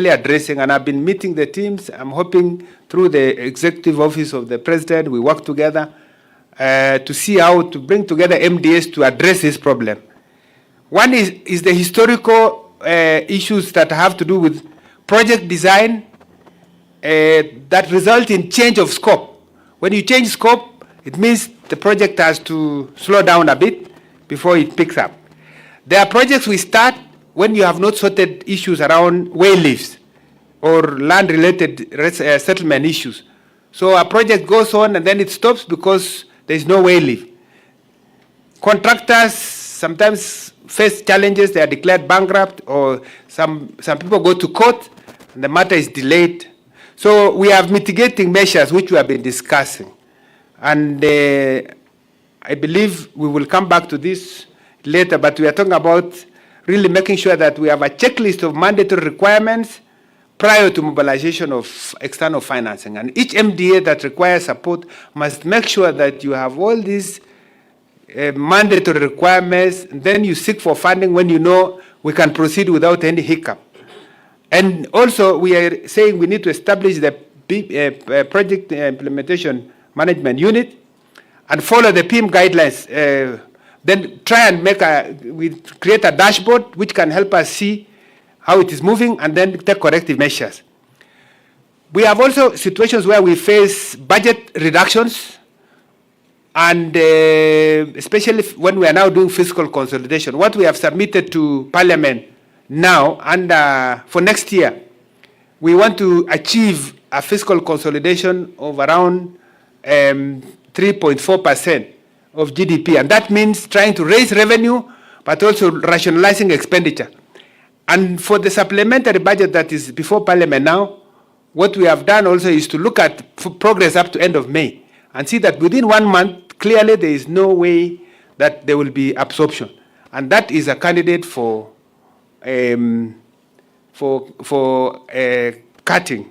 addressing, and I've been meeting the teams. I'm hoping through the executive office of the president, we work together to see how to bring together MDS to address this problem. One is the historical issues that have to do with project design that result in change of scope. When you change scope, it means the project has to slow down a bit before it picks up. There are projects we start when you have not sorted issues around way leaves or land-related settlement issues. So a project goes on and then it stops because there is no way leave. Contractors sometimes face challenges. They are declared bankrupt, or some people go to court and the matter is delayed. So we have mitigating measures which we have been discussing. And I believe we will come back to this later, but we are talking about really making sure that we have a checklist of mandatory requirements prior to mobilization of external financing. And each MDA that requires support must make sure that you have all these mandatory requirements, and then you seek for funding when you know we can proceed without any hiccup. And also, we are saying we need to establish the project implementation management unit and follow the PIM guidelines. Then try and create a dashboard which can help us see how it is moving and then take corrective measures. We have also situations where we face budget reductions, and especially when we are now doing fiscal consolidation. What we have submitted to Parliament now, and for next year, we want to achieve a fiscal consolidation of around 3.4% of GDP, and that means trying to raise revenue, but also rationalizing expenditure. And for the supplementary budget that is before Parliament now, what we have done also is to look at progress up to end of May and see that within 1 month, clearly there is no way that there will be absorption. And that is a candidate for cutting.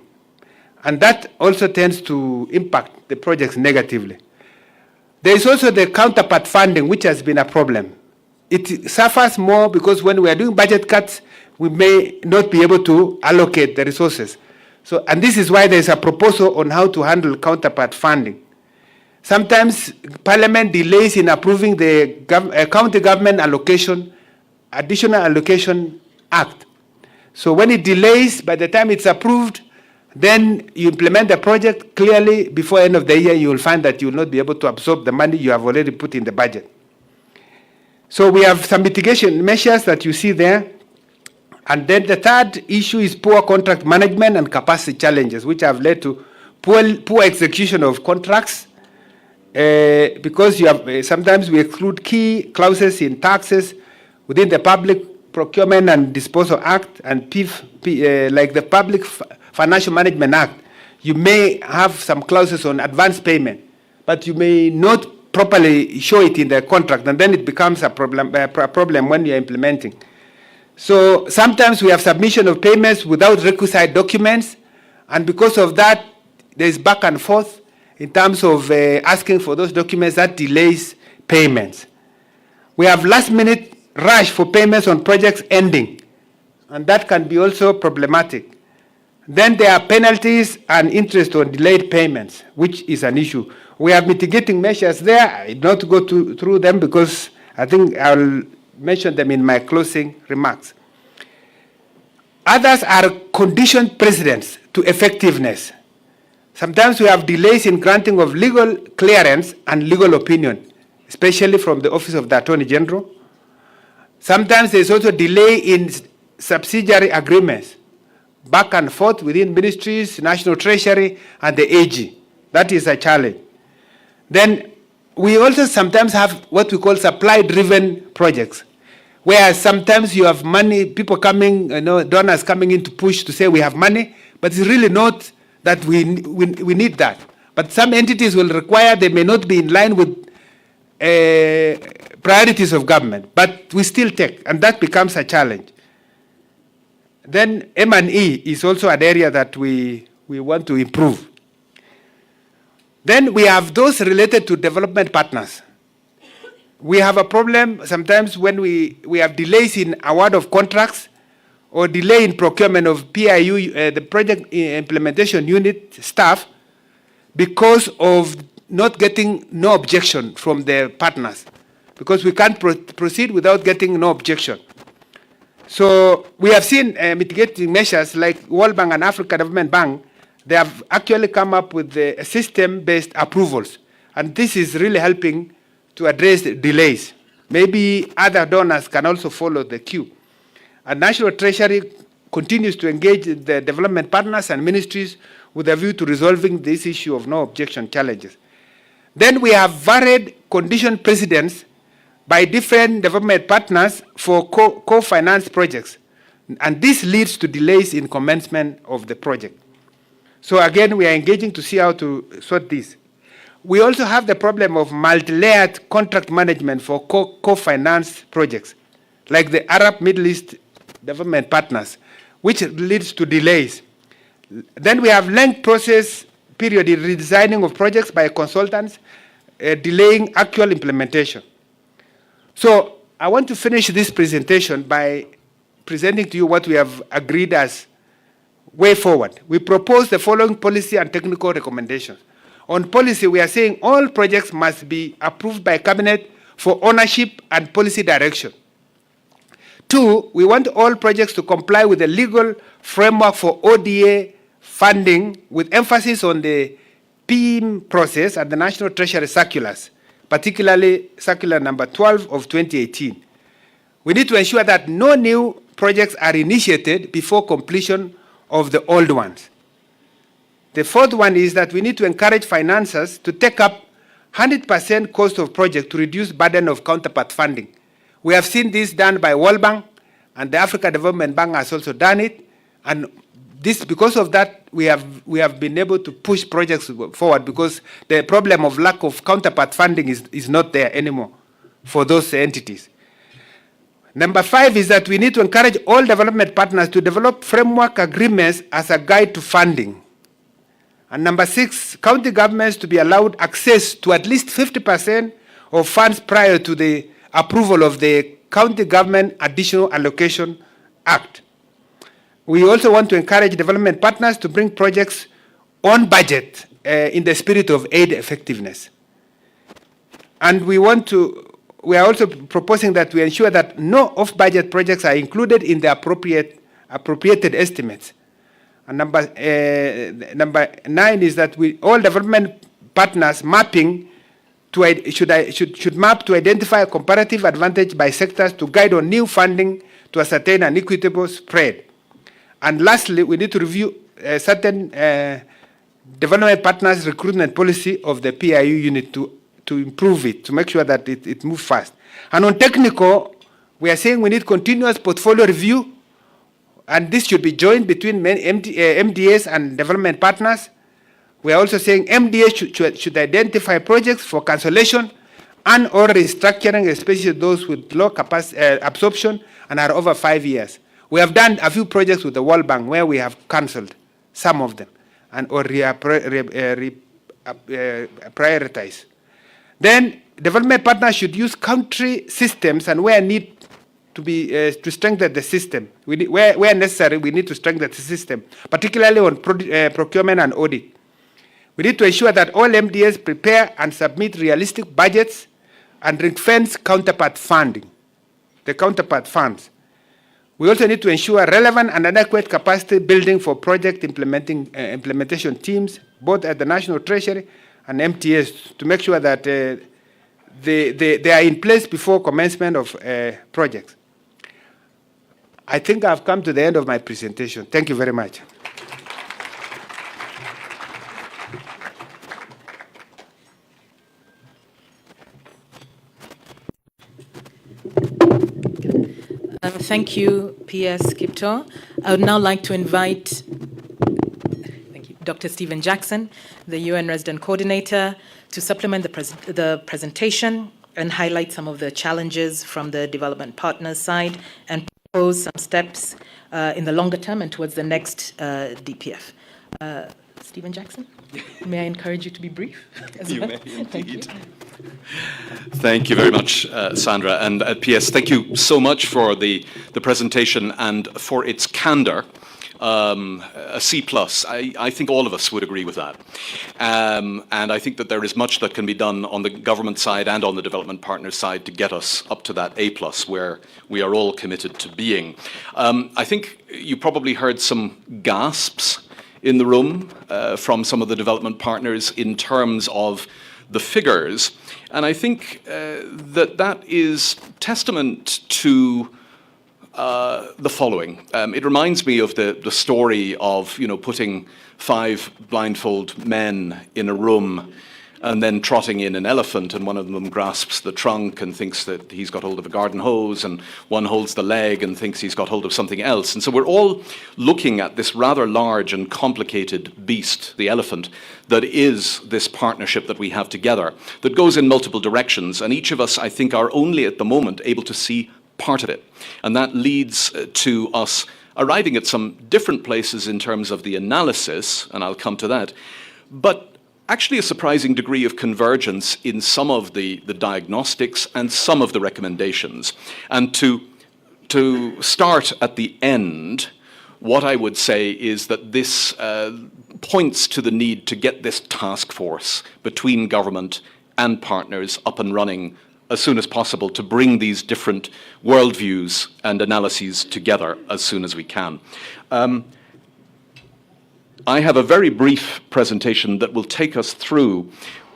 And that also tends to impact the projects negatively. There is also the counterpart funding, which has been a problem. It suffers more because when we are doing budget cuts, we may not be able to allocate the resources. So, and this is why there is a proposal on how to handle counterpart funding. Sometimes Parliament delays in approving the County Government Allocation, Additional Allocation Act. So when it delays, by the time it's approved, then you implement the project. Clearly, before end of the year, you will find that you will not be able to absorb the money you have already put in the budget. So we have some mitigation measures that you see there. And then the third issue is poor contract management and capacity challenges, which have led to poor execution of contracts, because you have sometimes we exclude key clauses in taxes within the Public Procurement and Disposal Act and like the Public Financial Management Act. You may have some clauses on advance payment, but you may not properly show it in the contract, and then it becomes a problem when you're implementing. So sometimes we have submission of payments without requisite documents, and because of that, there's back and forth in terms of asking for those documents. That delays payments. We have last-minute rush for payments on projects ending, and that can be also problematic. Then there are penalties and interest on delayed payments, which is an issue. We have mitigating measures there. I will not go through them because I think I'll mention them in my closing remarks. Others are conditioned precedents to effectiveness. Sometimes we have delays in granting of legal clearance and legal opinion, especially from the Office of the Attorney General. Sometimes there's also delay in subsidiary agreements, back and forth within ministries, National Treasury, and the AG. That is a challenge. Then we also sometimes have what we call supply-driven projects, where sometimes you have money, people coming, donors coming in to push to say we have money, but it's really not that we need that. But some entities will require, they may not be in line with priorities of government, but we still take, and that becomes a challenge. Then M&E is also an area that we want to improve. Then we have those related to development partners. We have a problem sometimes when we have delays in award of contracts, or delay in procurement of PIU, the project implementation unit staff, because of not getting no objection from the partners, because we can't proceed without getting no objection. So we have seen mitigating measures like World Bank and Africa Development Bank. They have actually come up with the system-based approvals, and this is really helping to address delays. Maybe other donors can also follow the queue. And National Treasury continues to engage the development partners and ministries with a view to resolving this issue of no objection challenges. Then we have varied condition precedents by different development partners for co-finance projects. And this leads to delays in commencement of the project. So again, we are engaging to see how to sort this. We also have the problem of multi-layered contract management for co-finance projects, like the Arab Middle East development partners, which leads to delays. Then we have length process period in redesigning of projects by consultants, delaying actual implementation. So I want to finish this presentation by presenting to you what we have agreed as way forward. We propose the following policy and technical recommendations. On policy, we are saying all projects must be approved by Cabinet for ownership and policy direction. 2, we want all projects to comply with the legal framework for ODA funding, with emphasis on the PIM process and the National Treasury circulars, particularly circular number 12 of 2018. We need to ensure that no new projects are initiated before completion of the old ones. The 4th one is that we need to encourage financiers to take up 100% cost of project to reduce burden of counterpart funding. We have seen this done by World Bank, and the Africa Development Bank has also done it. And this, because of that, we have been able to push projects forward, because the problem of lack of counterpart funding is not there anymore for those entities. Number 5 is that we need to encourage all development partners to develop framework agreements as a guide to funding. And number 6, county governments to be allowed access to at least 50% of funds prior to the approval of the County Government Additional Allocation Act. We also want to encourage development partners to bring projects on budget in the spirit of aid effectiveness. And we are also proposing that we ensure that no off-budget projects are included in the appropriated estimates. And number 9 is that all development partners mapping should map to identify a comparative advantage by sectors to guide on new funding to ascertain an equitable spread. And lastly, we need to review certain development partners' recruitment policy of the PIU unit to improve it, to make sure that it moves fast. And on technical, we are saying we need continuous portfolio review, and this should be joined between MDAs and development partners. We are also saying MDAs should identify projects for cancellation and or restructuring, especially those with low capacity absorption and are over 5 years. We have done a few projects with the World Bank where we have cancelled some of them and or prioritize. Then development partners should use country systems, and where need to be to strengthen the system. Where necessary, we need to strengthen the system, particularly on procurement and audit. We need to ensure that all MDAs prepare and submit realistic budgets and ring-fence counterpart funding, the counterpart funds. We also need to ensure relevant and adequate capacity building for project implementation teams, both at the National Treasury and MTS, to make sure that they are in place before commencement of projects. I think I've come to the end of my presentation. Thank you very much. Thank you, P.S. Kipto. I would now like to invite Dr. Stephen Jackson, the UN Resident Coordinator, to supplement the presentation and highlight some of the challenges from the development partners side and propose some steps in the longer term and towards the next DPF. Stephen Jackson, may I encourage you to be brief? You may, indeed. Thank you very much, Sandra. And PS, thank you so much for the presentation and for its candor. A C+. I think all of us would agree with that. And I think that there is much that can be done on the government side and on the development partner side to get us up to that A+, where we are all committed to being. I think you probably heard some gasps in the room from some of the development partners in terms of the figures. And I think that is testament to the following. It reminds me of the story of, putting 5 blindfold men in a room and then trotting in an elephant, and one of them grasps the trunk and thinks that he's got hold of a garden hose, and one holds the leg and thinks he's got hold of something else. And so we're all looking at this rather large and complicated beast, the elephant, that is this partnership that we have together, that goes in multiple directions, and each of us, I think, are only at the moment able to see part of it. And that leads to us arriving at some different places in terms of the analysis, and I'll come to that, but actually a surprising degree of convergence in some of the diagnostics and some of the recommendations. And to start at the end, what I would say is that this points to the need to get this task force between government and partners up and running as soon as possible, to bring these different worldviews and analyses together as soon as we can. I have a very brief presentation that will take us through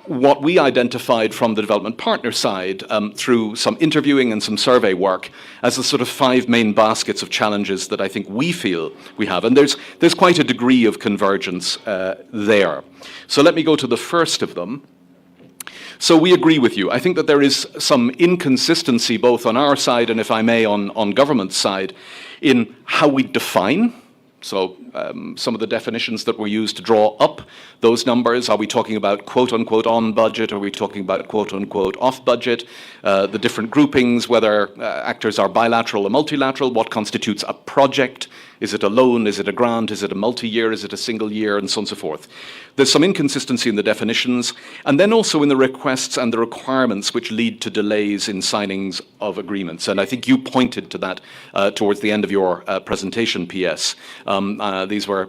what we identified from the development partner side through some interviewing and some survey work as the sort of 5 main baskets of challenges that I think we feel we have. And there's quite a degree of convergence there. So let me go to the first of them. So we agree with you. I think that there is some inconsistency both on our side and, if I may, on government side in how we define. So some of the definitions that were used to draw up those numbers, are we talking about quote-unquote on budget? Are we talking about quote-unquote off budget? The different groupings, whether actors are bilateral or multilateral, what constitutes a project? Is it a loan? Is it a grant? Is it a multi-year? Is it a single year? And so on and so forth. There's some inconsistency in the definitions, and then also in the requests and the requirements which lead to delays in signings of agreements. And I think you pointed to that towards the end of your presentation, PS. These were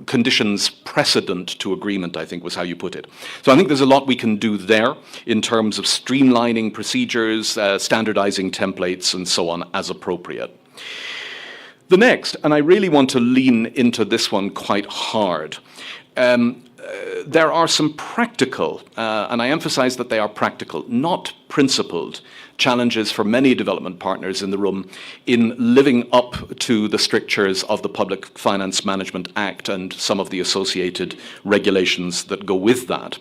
conditions precedent to agreement, I think was how you put it. So I think there's a lot we can do there in terms of streamlining procedures, standardizing templates, and so on as appropriate. The next, and I really want to lean into this one quite hard, there are some practical, and I emphasize that they are practical, not principled, challenges for many development partners in the room in living up to the strictures of the Public Finance Management Act and some of the associated regulations that go with that.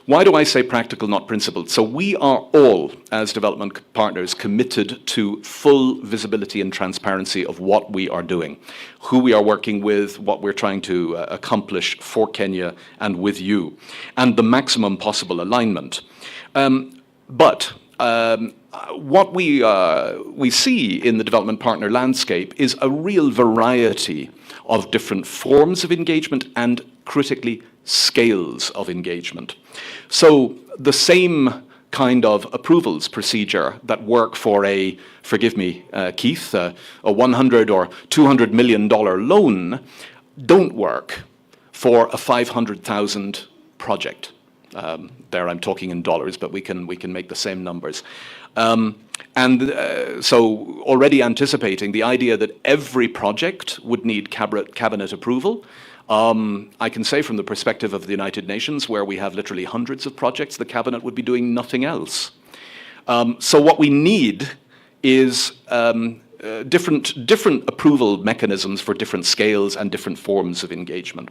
Why do I say practical, not principled? So we are all, as development partners, committed to full visibility and transparency of what we are doing, who we are working with, what we're trying to accomplish for Kenya and with you, and the maximum possible alignment. But what we see in the development partner landscape is a real variety of different forms of engagement and, critically, scales of engagement. So the same kind of approvals procedure that work for a, forgive me, Keith, a $100 or $200 million loan don't work for a 500,000 project. There I'm talking in dollars, but we can make the same numbers. So already anticipating the idea that every project would need cabinet approval, I can say from the perspective of the United Nations, where we have literally hundreds of projects, the cabinet would be doing nothing else. So what we need is different approval mechanisms for different scales and different forms of engagement.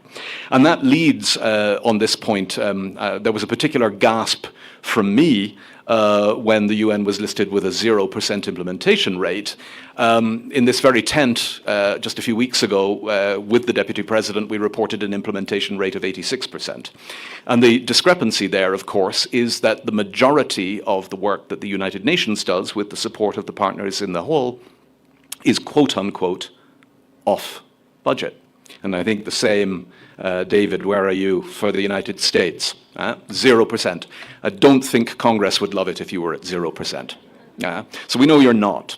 And that leads, on this point, there was a particular gasp from me when the UN was listed with a 0% implementation rate. In this very tent, just a few weeks ago, with the Deputy President, we reported an implementation rate of 86%. And the discrepancy there, of course, is that the majority of the work that the United Nations does with the support of the partners in the whole is quote-unquote off budget. And I think the same, David, where are you, for the United States? 0%. I don't think Congress would love it if you were at 0%. So we know you're not.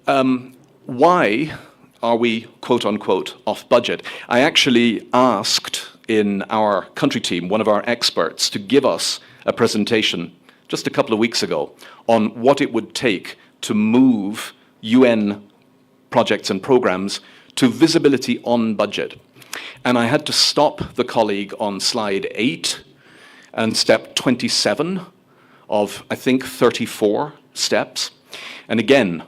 Why are we, quote unquote, off budget? I actually asked in our country team, one of our experts, to give us a presentation just a couple of weeks ago on what it would take to move UN projects and programs to visibility on budget. And I had to stop the colleague on slide 8 and step 27 of, I think, 34 steps. And again,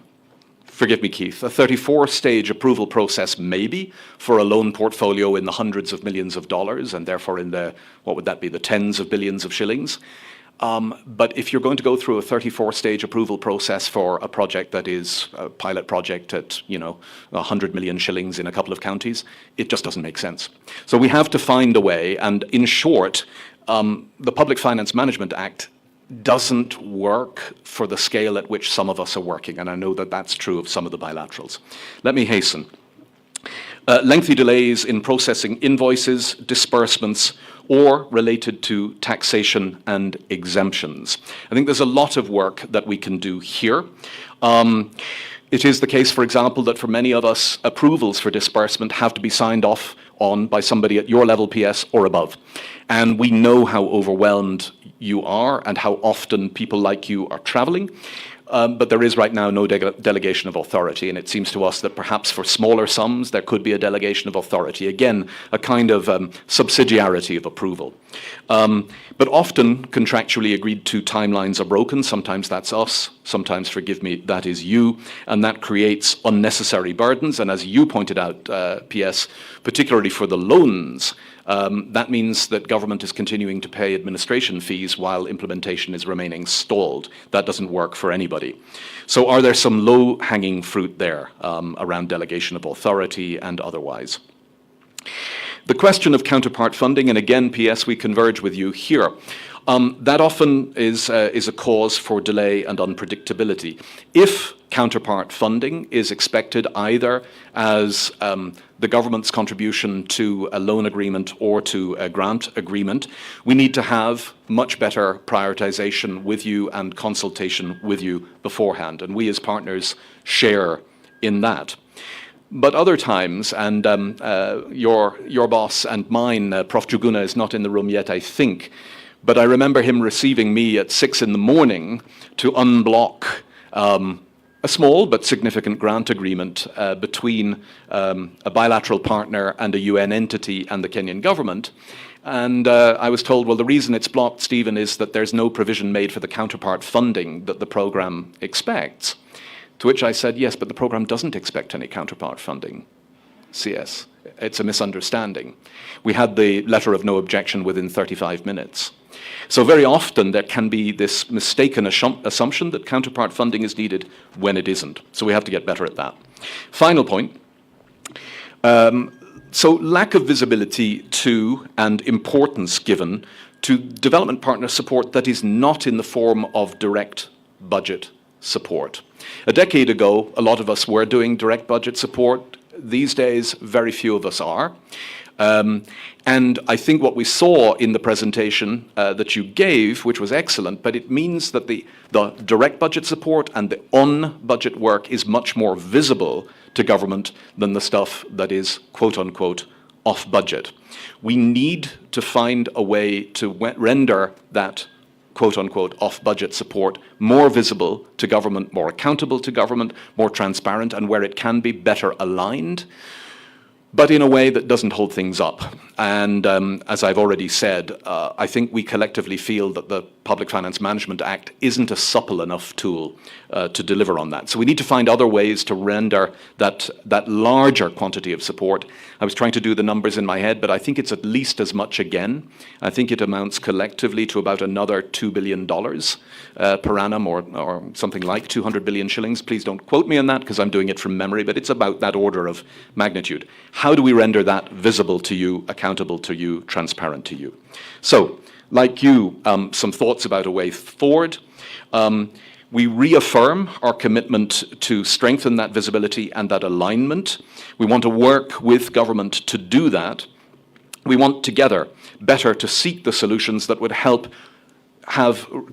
forgive me, Keith, a 34-stage approval process maybe for a loan portfolio in the hundreds of millions of dollars and therefore in the, what would that be, the tens of billions of shillings. But if you're going to go through a 34-stage approval process for a project that is a pilot project at, 100 million shillings in a couple of counties, it just doesn't make sense. So we have to find a way, and in short, the Public Finance Management Act doesn't work for the scale at which some of us are working, and I know that that's true of some of the bilaterals. Let me hasten. Lengthy delays in processing invoices, disbursements, or related to taxation and exemptions. I think there's a lot of work that we can do here. It is the case, for example, that for many of us, approvals for disbursement have to be signed off on by somebody at your level, PS, or above. And we know how overwhelmed you are and how often people like you are traveling. But there is right now no delegation of authority, and it seems to us that perhaps for smaller sums there could be a delegation of authority. Again, a kind of subsidiarity of approval. But often contractually agreed to timelines are broken. Sometimes that's us, sometimes, forgive me, that is you, and that creates unnecessary burdens. And as you pointed out, PS, particularly for the loans, that means that government is continuing to pay administration fees while implementation is remaining stalled. That doesn't work for anybody. So are there some low-hanging fruit there around delegation of authority and otherwise? The question of counterpart funding, and again, PS, we converge with you here. That often is a cause for delay and unpredictability. If counterpart funding is expected either as the government's contribution to a loan agreement or to a grant agreement, we need to have much better prioritization with you and consultation with you beforehand. And we as partners share in that. But other times, and your boss and mine, Prof. Juguna, is not in the room yet, I think, but I remember him receiving me at 6 in the morning to unblock a small but significant grant agreement between a bilateral partner and a UN entity and the Kenyan government. And I was told, well, the reason it's blocked, Stephen, is that there's no provision made for the counterpart funding that the program expects. To which I said, yes, but the program doesn't expect any counterpart funding. CS, it's a misunderstanding. We had the letter of no objection within 35 minutes. So very often there can be this mistaken assumption that counterpart funding is needed when it isn't. So we have to get better at that. Final point. So lack of visibility to and importance given to development partner support that is not in the form of direct budget support. A decade ago, a lot of us were doing direct budget support. These days, very few of us are. And I think what we saw in the presentation that you gave, which was excellent, but it means that the direct budget support and the on-budget work is much more visible to government than the stuff that is, quote unquote, off budget. We need to find a way to render that quote unquote off budget support more visible to government, more accountable to government, more transparent, and where it can be better aligned, but in a way that doesn't hold things up. And as I've already said, I think we collectively feel that the Public Finance Management Act isn't a supple enough tool to deliver on that. So we need to find other ways to render that larger quantity of support. I was trying to do the numbers in my head, but I think it's at least as much again. I think it amounts collectively to about another $2 billion per annum, or something like 200 billion shillings. Please don't quote me on that because I'm doing it from memory, but it's about that order of magnitude. How do we render that visible to you, accountable to you, transparent to you? So, like you, some thoughts about a way forward. We reaffirm our commitment to strengthen that visibility and that alignment. We want to work with government to do that. We want together better to seek the solutions that would help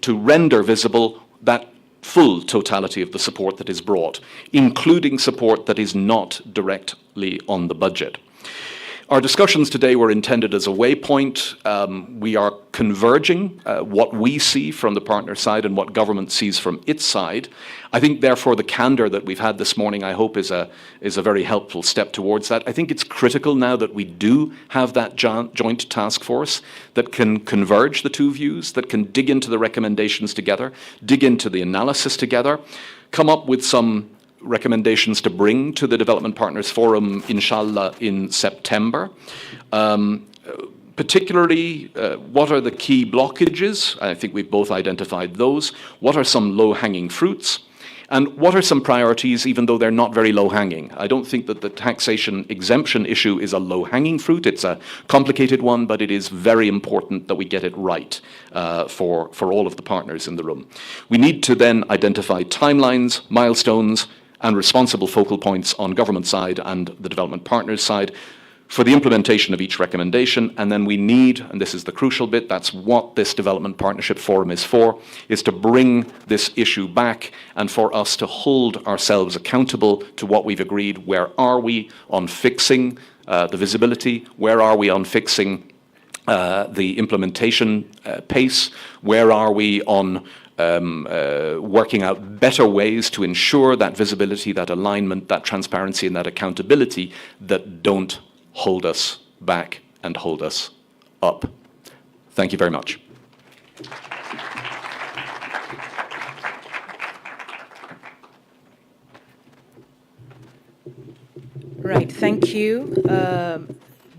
to render visible that full totality of the support that is brought, including support that is not directly on the budget. Our discussions today were intended as a waypoint. We are converging what we see from the partner side and what government sees from its side. I think, therefore, the candour that we've had this morning, I hope, is a very helpful step towards that. I think it's critical now that we do have that joint task force that can converge the two views, that can dig into the recommendations together, dig into the analysis together, come up with some recommendations to bring to the Development Partners Forum, inshallah, in September. Particularly, what are the key blockages? I think we've both identified those. What are some low-hanging fruits? And what are some priorities, even though they're not very low-hanging? I don't think that the taxation exemption issue is a low-hanging fruit. It's a complicated one, but it is very important that we get it right for all of the partners in the room. We need to then identify timelines, milestones, and responsible focal points on government side and the development partners side for the implementation of each recommendation. And then we need, and this is the crucial bit, that's what this Development Partnership Forum is for, is to bring this issue back and for us to hold ourselves accountable to what we've agreed. Where are we on fixing the visibility? Where are we on fixing the implementation pace? Where are we on working out better ways to ensure that visibility, that alignment, that transparency, and that accountability that don't hold us back and hold us up? Thank you very much. Right, thank you,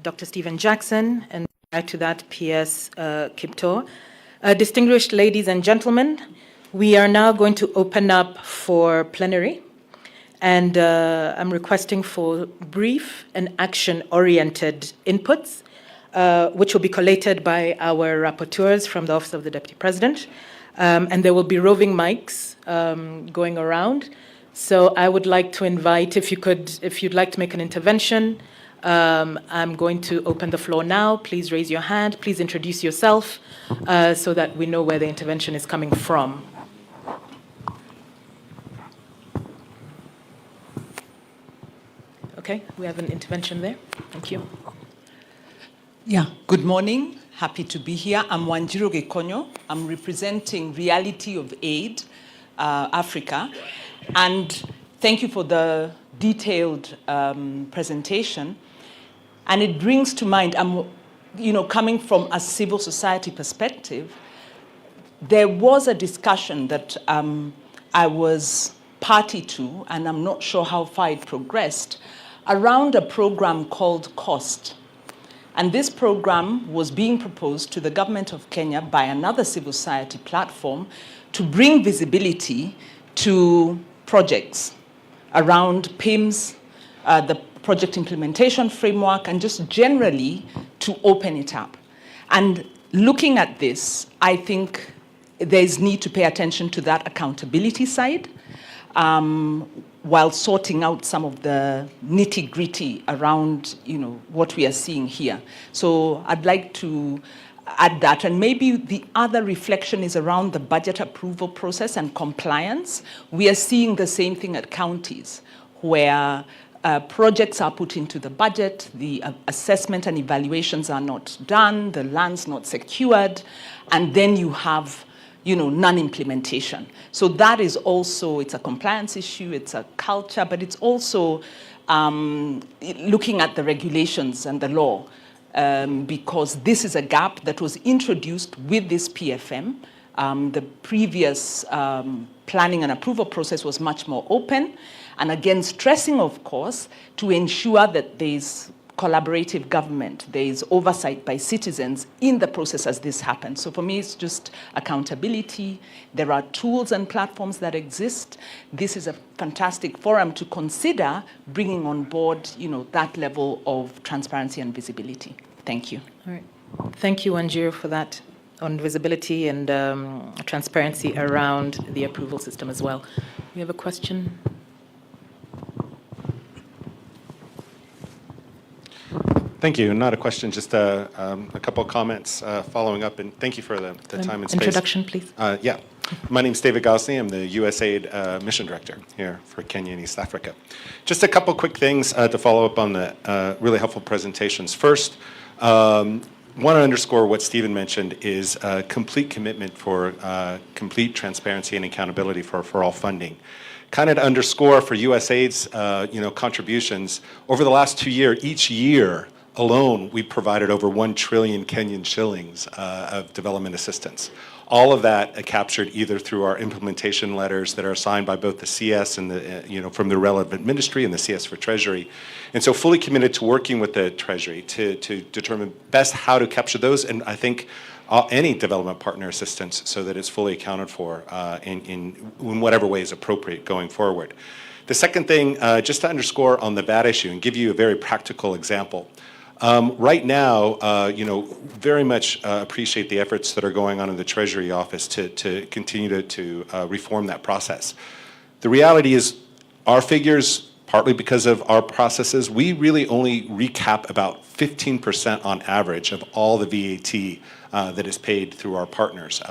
Dr. Stephen Jackson, and back to that, PS Kiptor. Distinguished ladies and gentlemen, we are now going to open up for plenary, and I'm requesting for brief and action-oriented inputs, which will be collated by our rapporteurs from the Office of the Deputy President, and there will be roving mics going around. So I would like to invite, if you'd like to make an intervention, I'm going to open the floor now. Please raise your hand. Please introduce yourself so that we know where the intervention is coming from. Okay, we have an intervention there. Thank you. Yeah, good morning. Happy to be here. I'm Wanjiro Gekonyo. I'm representing Reality of Aid Africa. And thank you for the detailed presentation. And it brings to mind, coming from a civil society perspective, there was a discussion that I was party to, and I'm not sure how far it progressed, around a program called COST. And this program was being proposed to the government of Kenya by another civil society platform to bring visibility to projects around PIMS, the project implementation framework, and just generally to open it up. And looking at this, I think there's need to pay attention to that accountability side while sorting out some of the nitty-gritty around what we are seeing here. So I'd like to add that. And maybe the other reflection is around the budget approval process and compliance. We are seeing the same thing at counties, where projects are put into the budget, the assessment and evaluations are not done, the land's not secured, and then you have non-implementation. So that is also, it's a compliance issue, it's a culture, but it's also looking at the regulations and the law, because this is a gap that was introduced with this PFM. The previous planning and approval process was much more open, and again, stressing, of course, to ensure that there's collaborative government, there's oversight by citizens in the process as this happens. So for me, it's just accountability. There are tools and platforms that exist. This is a fantastic forum to consider bringing on board, that level of transparency and visibility. Thank you. All right. Thank you, Wanjiro, for that on visibility and transparency around the approval system as well. We have a question. Thank you. Not a question, just a couple of comments following up, and thank you for the time and space. Introduction, please. Yeah. My name's David Gosley. I'm the USAID Mission Director here for Kenya and East Africa. Just a couple quick things to follow up on the really helpful presentations. First, want to underscore what Stephen mentioned is a complete commitment for complete transparency and accountability for all funding. Kind of to underscore for USAID's contributions, over the last 2 years, each year alone, we provided over 1 trillion Kenyan shillings of development assistance. All of that captured either through our implementation letters that are signed by both the CS and the, from the relevant ministry and the CS for Treasury. And so fully committed to working with the Treasury to determine best how to capture those, and I think any development partner assistance so that it's fully accounted for in whatever way is appropriate going forward. The second thing, just to underscore on the VAT issue and give you a very practical example. Right now, very much appreciate the efforts that are going on in the Treasury office to continue to reform that process. The reality is our figures, partly because of our processes, we really only recap about 15% on average of all the VAT that is paid through our partners,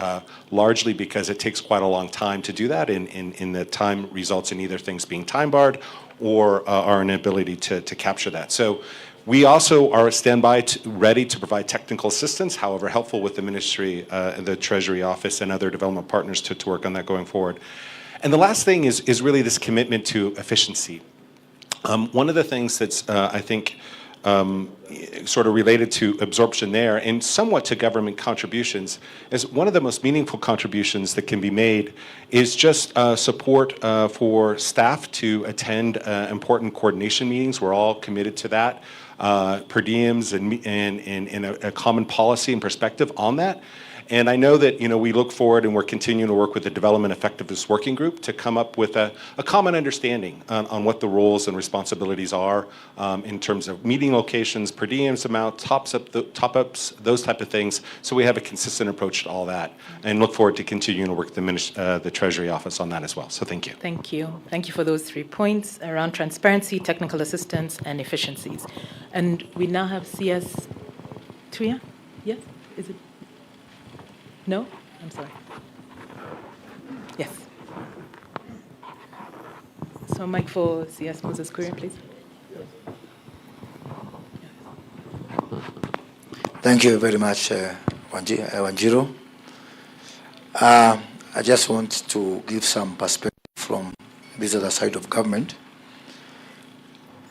largely because it takes quite a long time to do that, and the time results in either things being time barred or our inability to capture that. So we also are standby ready to provide technical assistance, however helpful with the ministry, the Treasury office, and other development partners to work on that going forward. And the last thing is really this commitment to efficiency. One of the things that's, I think, sort of related to absorption there and somewhat to government contributions is one of the most meaningful contributions that can be made is just support for staff to attend important coordination meetings. We're all committed to that. Per diems and a common policy and perspective on that. And I know that we look forward and we're continuing to work with the Development Effectiveness Working Group to come up with a common understanding on what the roles and responsibilities are in terms of meeting locations, per diems amount, top-ups, those type of things. So we have a consistent approach to all that, and look forward to continuing to work with the Treasury Office on that as well. So thank you. Thank you. Thank you for those 3 points around transparency, technical assistance, and efficiencies. And we now have CS Tuya? Yes? Is it? No? I'm sorry. Yes. So mic for CS Moses Kuria, please. Thank you very much, Wanjiro. I just want to give some perspective from this other side of government.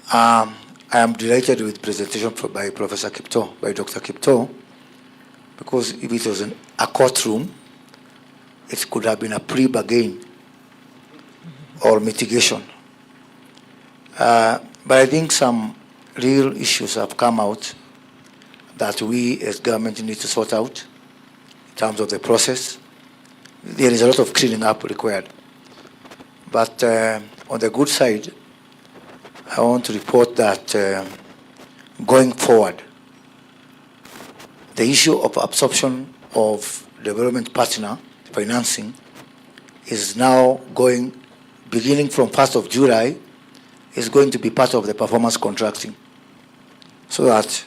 I am delighted with presentation by Professor Kipto, by Dr. Kipto, because if it was a courtroom, it could have been a pre-bargain or mitigation. But I think some real issues have come out that we as government need to sort out in terms of the process. There is a lot of cleaning up required. But on the good side, I want to report that going forward, the issue of absorption of development partner financing is now beginning from 1st of July, is going to be part of the performance contracting. So that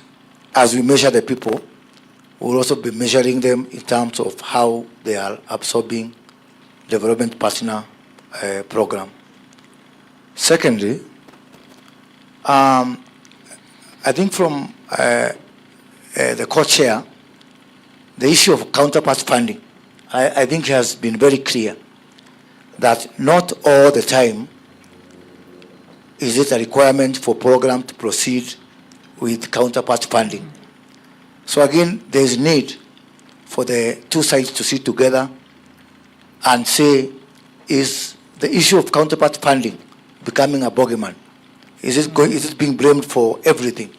as we measure the people, we'll also be measuring them in terms of how they are absorbing development partner program. Secondly, I think from the co-chair, the issue of counterpart funding, I think has been very clear that not all the time is it a requirement for program to proceed with counterpart funding. So again, there is need for the two sides to sit together and say, is the issue of counterpart funding becoming a bogeyman? Is it being blamed for everything?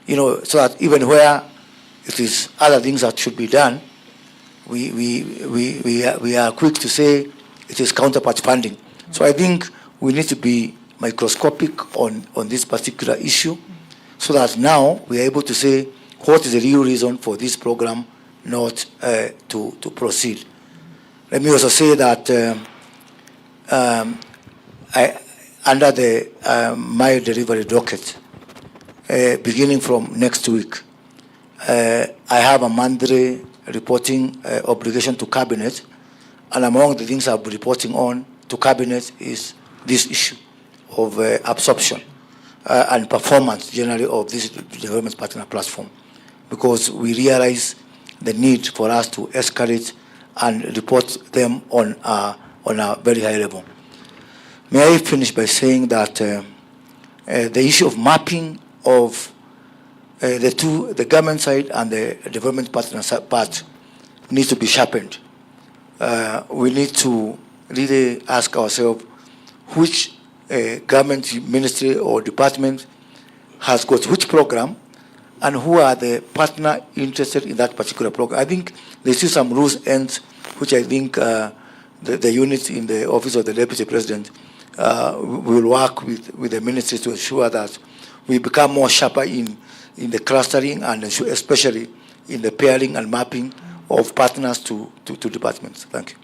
So that even where it is other things that should be done, we are quick to say it is counterpart funding. So I think we need to be microscopic on this particular issue, so that now we are able to say what is the real reason for this program not to proceed. Let me also say that under the my delivery docket, beginning from next week, I have a monthly reporting obligation to Cabinet, and among the things I'll be reporting on to Cabinet is this issue of absorption and performance generally of this development partner platform, because we realize the need for us to escalate and report them on a very high level. May I finish by saying that the issue of mapping of the government side and the development partner part needs to be sharpened. We need to really ask ourselves which government ministry or department has got which program and who are the partner interested in that particular program. I think there's still some loose ends which I think the unit in the office of the Deputy President will work with the ministry to ensure that we become more sharper in the clustering and especially in the pairing and mapping of partners to departments. Thank you.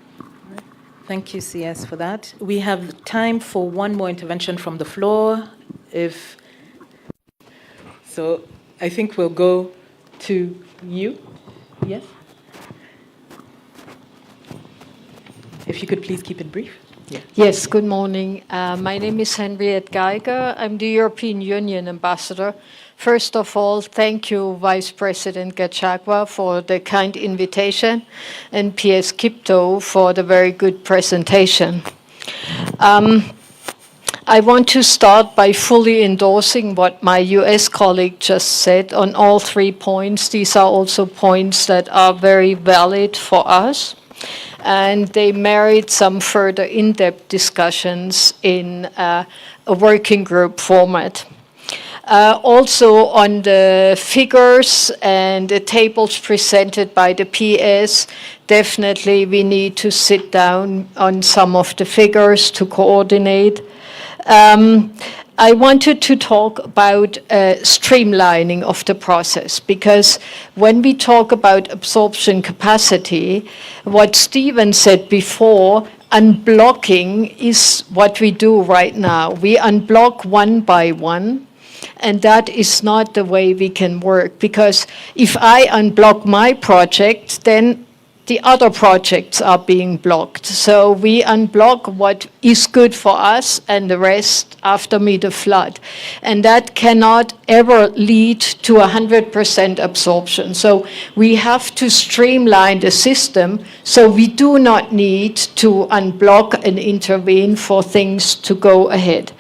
Thank you, CS, for that. We have time for one more intervention from the floor. So I think we'll go to you. Yes? If you could please keep it brief. Yeah. Yes, good morning. My name is Henriette Geiger. I'm the European Union ambassador. First of all, thank you, Vice President Gachagua, for the kind invitation, and PS Kipto for the very good presentation. I want to start by fully endorsing what my US colleague just said on all 3 points. These are also points that are very valid for us, and they merit some further in-depth discussions in a working group format. Also on the figures and the tables presented by the PS, definitely we need to sit down on some of the figures to coordinate. I wanted to talk about streamlining of the process, because when we talk about absorption capacity, what Stephen said before, unblocking is what we do right now. We unblock one by one, and that is not the way we can work, because if I unblock my project, then the other projects are being blocked. So we unblock what is good for us, and the rest after me the flood. And that cannot ever lead to 100% absorption. So we have to streamline the system so we do not need to unblock and intervene for things to go ahead.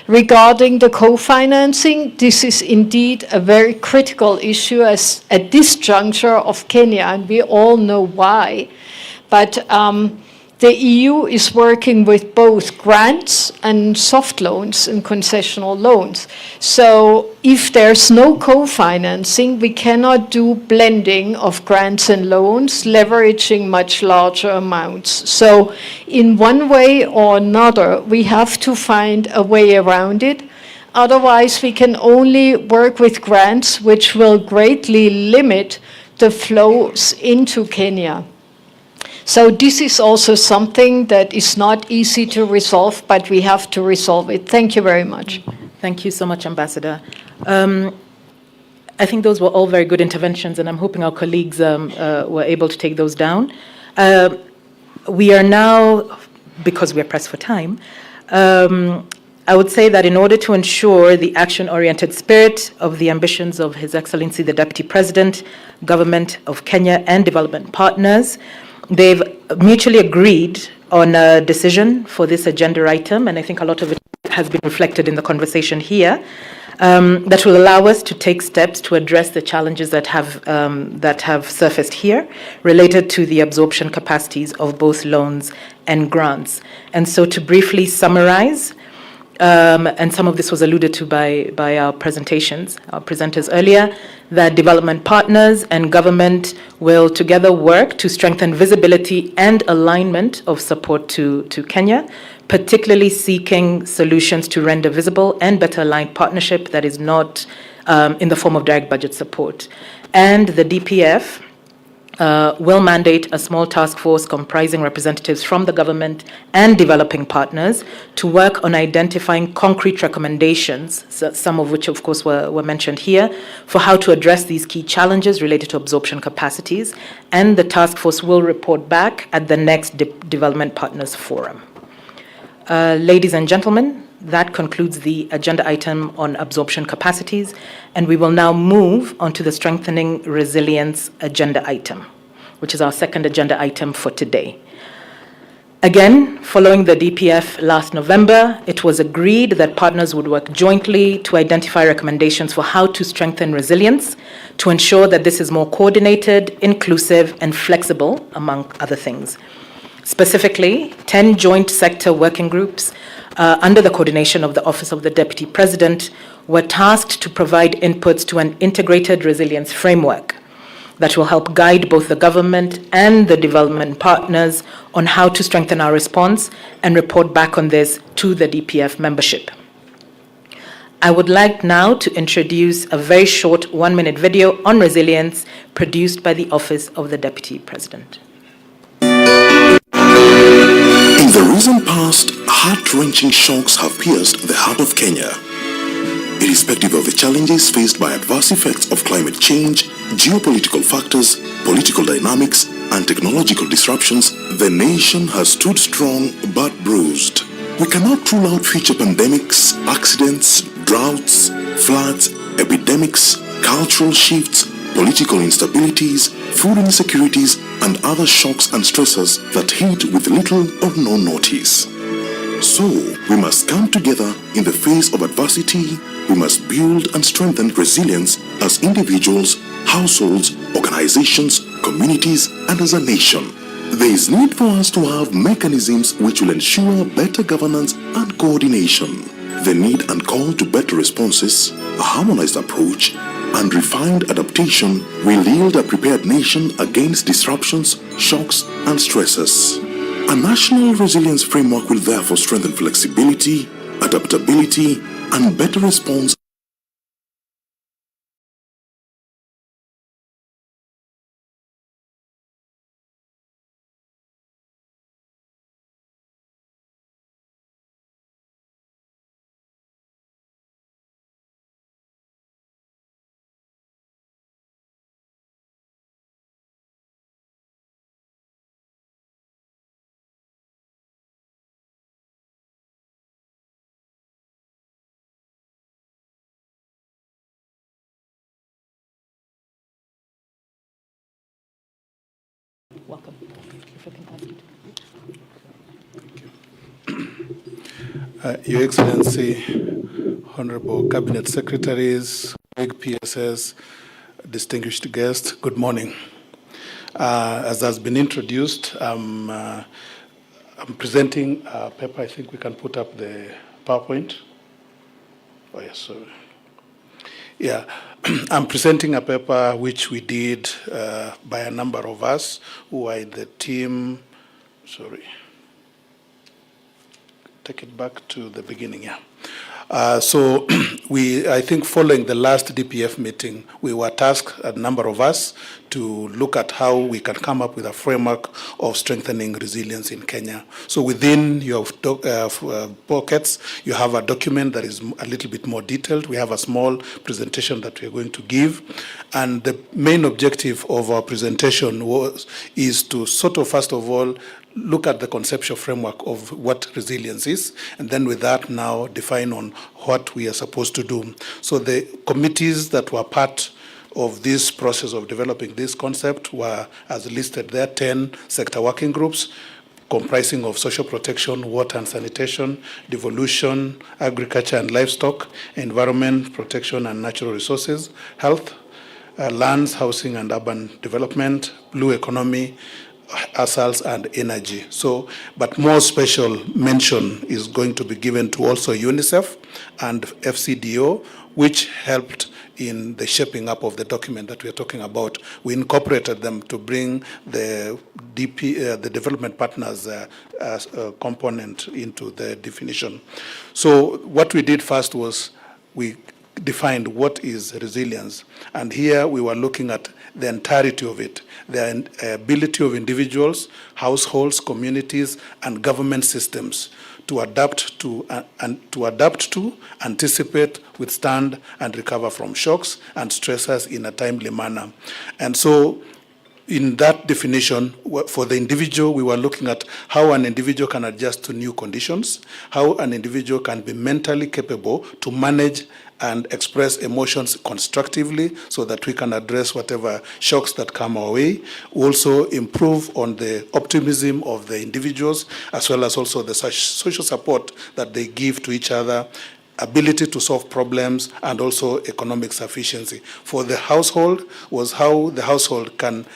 Regarding the co-financing, this is indeed a very critical issue as at this juncture of Kenya, and we all know why. But the EU is working with both grants and soft loans and concessional loans. So if there's no co-financing, we cannot do blending of grants and loans, leveraging much larger amounts. So in one way or another, we have to find a way around it. Otherwise, we can only work with grants, which will greatly limit the flows into Kenya. So this is also something that is not easy to resolve, but we have to resolve it. Thank you very much. Thank you so much, Ambassador. I think those were all very good interventions, and I'm hoping our colleagues were able to take those down. We are now, because we're pressed for time, I would say that in order to ensure the action-oriented spirit of the ambitions of His Excellency the Deputy President, Government of Kenya, and development partners, they've mutually agreed on a decision for this agenda item, and I think a lot of it has been reflected in the conversation here, that will allow us to take steps to address the challenges that have surfaced here related to the absorption capacities of both loans and grants. And so to briefly summarize, and some of this was alluded to by our presenters earlier, that development partners and government will together work to strengthen visibility and alignment of support to Kenya, particularly seeking solutions to render visible and better aligned partnership that is not in the form of direct budget support. And the DPF will mandate a small task force comprising representatives from the government and developing partners to work on identifying concrete recommendations, some of which, of course, were mentioned here, for how to address these key challenges related to absorption capacities. And the task force will report back at the next Development Partners Forum. Ladies and gentlemen, that concludes the agenda item on absorption capacities, and we will now move on to the strengthening resilience agenda item, which is our second agenda item for today. Again, following the DPF last November, it was agreed that partners would work jointly to identify recommendations for how to strengthen resilience to ensure that this is more coordinated, inclusive, and flexible, among other things. Specifically, 10 joint sector working groups under the coordination of the Office of the Deputy President were tasked to provide inputs to an integrated resilience framework that will help guide both the government and the development partners on how to strengthen our response and report back on this to the DPF membership. I would like now to introduce a very short 1-minute video on resilience produced by the Office of the Deputy President. In the recent past, heart-wrenching shocks have pierced the heart of Kenya. Irrespective of the challenges faced by adverse effects of climate change, geopolitical factors, political dynamics, and technological disruptions, the nation has stood strong but bruised. We cannot rule out future pandemics, accidents, droughts, floods, epidemics, cultural shifts, political instabilities, food insecurities, and other shocks and stressors that hit with little or no notice. So, we must come together in the face of adversity. We must build and strengthen resilience as individuals, households, organizations, communities, and as a nation. There is need for us to have mechanisms which will ensure better governance and coordination. The need and call to better responses, a harmonized approach, and refined adaptation will yield a prepared nation against disruptions, shocks, and stresses. A national resilience framework will therefore strengthen flexibility, adaptability, and better response. Welcome. If I can pass it. Your Excellency, Honorable Cabinet Secretaries, PSS, distinguished guests, good morning. As has been introduced, I'm presenting a paper. I think we can put up the PowerPoint. Oh, yes, sorry. Yeah, I'm presenting a paper which we did by a number of us who are in the team. Sorry. Take it back to the beginning, yeah. So I think following the last DPF meeting, we were tasked, a number of us, to look at how we can come up with a framework of strengthening resilience in Kenya. So within your pockets, you have a document that is a little bit more detailed. We have a small presentation that we're going to give. And the main objective of our presentation is to sort of, first of all, look at the conceptual framework of what resilience is, and then with that now define on what we are supposed to do. So the committees that were part of this process of developing this concept were, as listed there, 10 sector working groups comprising of social protection, water and sanitation, devolution, agriculture and livestock, environment protection and natural resources, health, lands, housing and urban development, blue economy, assaults and energy. So, but more special mention is going to be given to also UNICEF and FCDO, which helped in the shaping up of the document that we are talking about. We incorporated them to bring the the development partners component into the definition. So what we did first was we defined what is resilience. And here we were looking at the entirety of it, the ability of individuals, households, communities, and government systems to adapt to, anticipate, withstand, and recover from shocks and stressors in a timely manner. And so, in that definition, for the individual, we were looking at how an individual can adjust to new conditions, how an individual can be mentally capable to manage and express emotions constructively so that we can address whatever shocks that come our way. Also improve on the optimism of the individuals, as well as also the social support that they give to each other, ability to solve problems, and also economic sufficiency. For the household was how the household can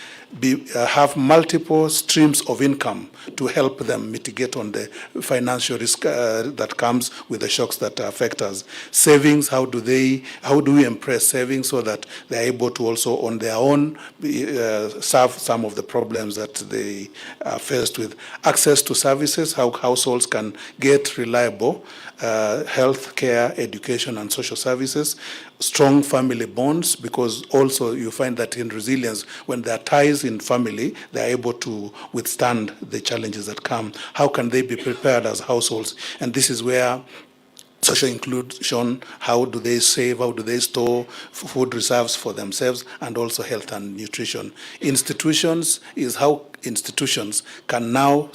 have multiple streams of income to help them mitigate on the financial risk that comes with the shocks that affect us. Savings, how do we impress savings so that they're able to also on their own solve some of the problems that they are faced with. Access to services, how households can get reliable health care, education, and social services. Strong family bonds, because also you find that in resilience, when there are ties in family, they're able to withstand the challenges that come. How can they be prepared as households? And this is where social inclusion, how do they save, how do they store food reserves for themselves, and also health and nutrition. Institutions is how institutions can now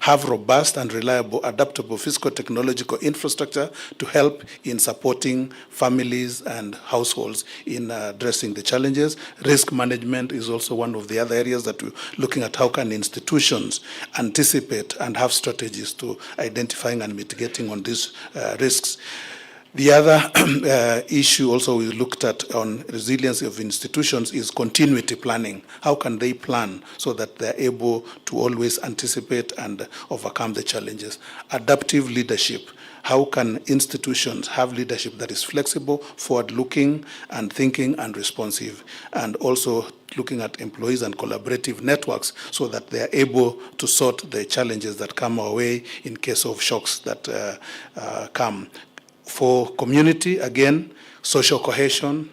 have robust and reliable, adaptable physical technological infrastructure to help in supporting families and households in addressing the challenges. Risk management is also one of the other areas that we're looking at. How can institutions anticipate and have strategies to identifying and mitigating on these risks? The other issue also we looked at on resilience of institutions is continuity planning. How can they plan so that they're able to always anticipate and overcome the challenges? Adaptive leadership. How can institutions have leadership that is flexible, forward-looking, and thinking and responsive? And also looking at employees and collaborative networks so that they're able to sort the challenges that come our way in case of shocks that come. For community, again, social cohesion,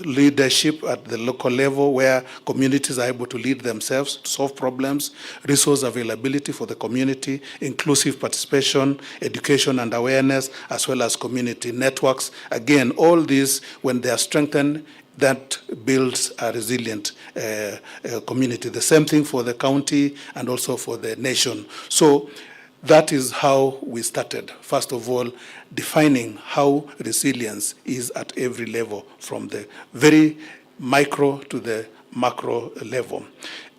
leadership at the local level where communities are able to lead themselves to solve problems, resource availability for the community, inclusive participation, education and awareness, as well as community networks. Again, all these, when they are strengthened, that builds a resilient community. The same thing for the county and also for the nation. So that is how we started. First of all, defining how resilience is at every level, from the very micro to the macro level.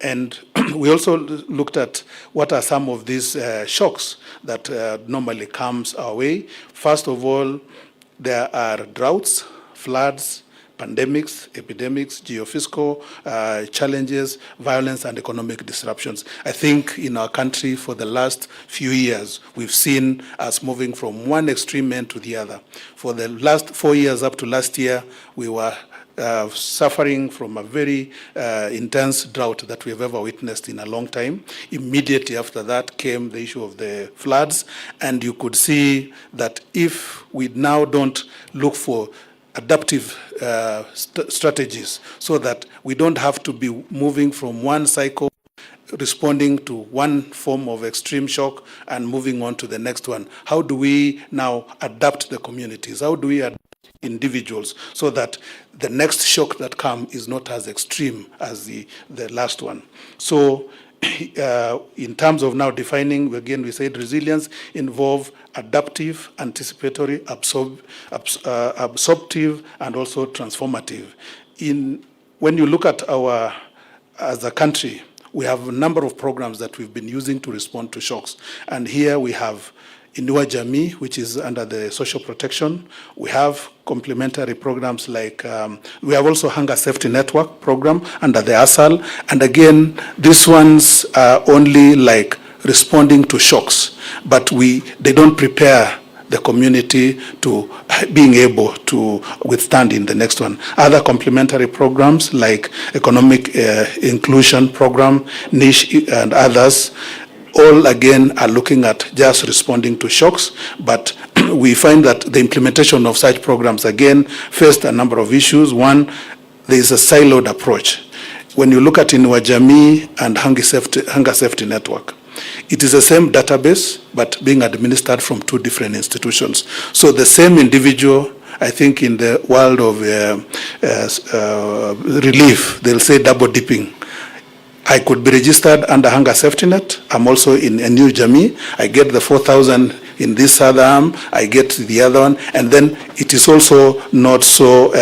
And we also looked at what are some of these shocks that normally comes our way. First of all, there are droughts, floods, pandemics, epidemics, geophysical challenges, violence, and economic disruptions. I think in our country for the last few years, we've seen us moving from one extreme end to the other. For the last 4 years up to last year, we were suffering from a very intense drought that we've ever witnessed in a long time. Immediately after that came the issue of the floods, and you could see that if we now don't look for adaptive strategies so that we don't have to be moving from one cycle, responding to one form of extreme shock and moving on to the next one. How do we now adapt the communities? How do we adapt individuals so that the next shock that comes is not as extreme as the last one? So in terms of now defining, again, we said resilience involve adaptive, anticipatory, absorptive, and also transformative. When you look at as a country, we have a number of programs that we've been using to respond to shocks. And here we have Inua Jamii, which is under the social protection. We have complementary programs like, we have also Hunger Safety Network program under the ASAL. And again, these ones are only like responding to shocks, but they don't prepare the community to being able to withstand in the next one. Other complementary programs like economic inclusion program, niche and others, all again are looking at just responding to shocks, but we find that the implementation of such programs, again, faced a number of issues. One, there is a siloed approach. When you look at Inua Jamii and Hunger Safety Network, it is the same database, but being administered from two different institutions. So the same individual, I think in the world of relief, they'll say double dipping. I could be registered under Hunger Safety Net. I'm also in a new Jamii. I get the 4,000 in this other arm. I get the other one. And then it is also not so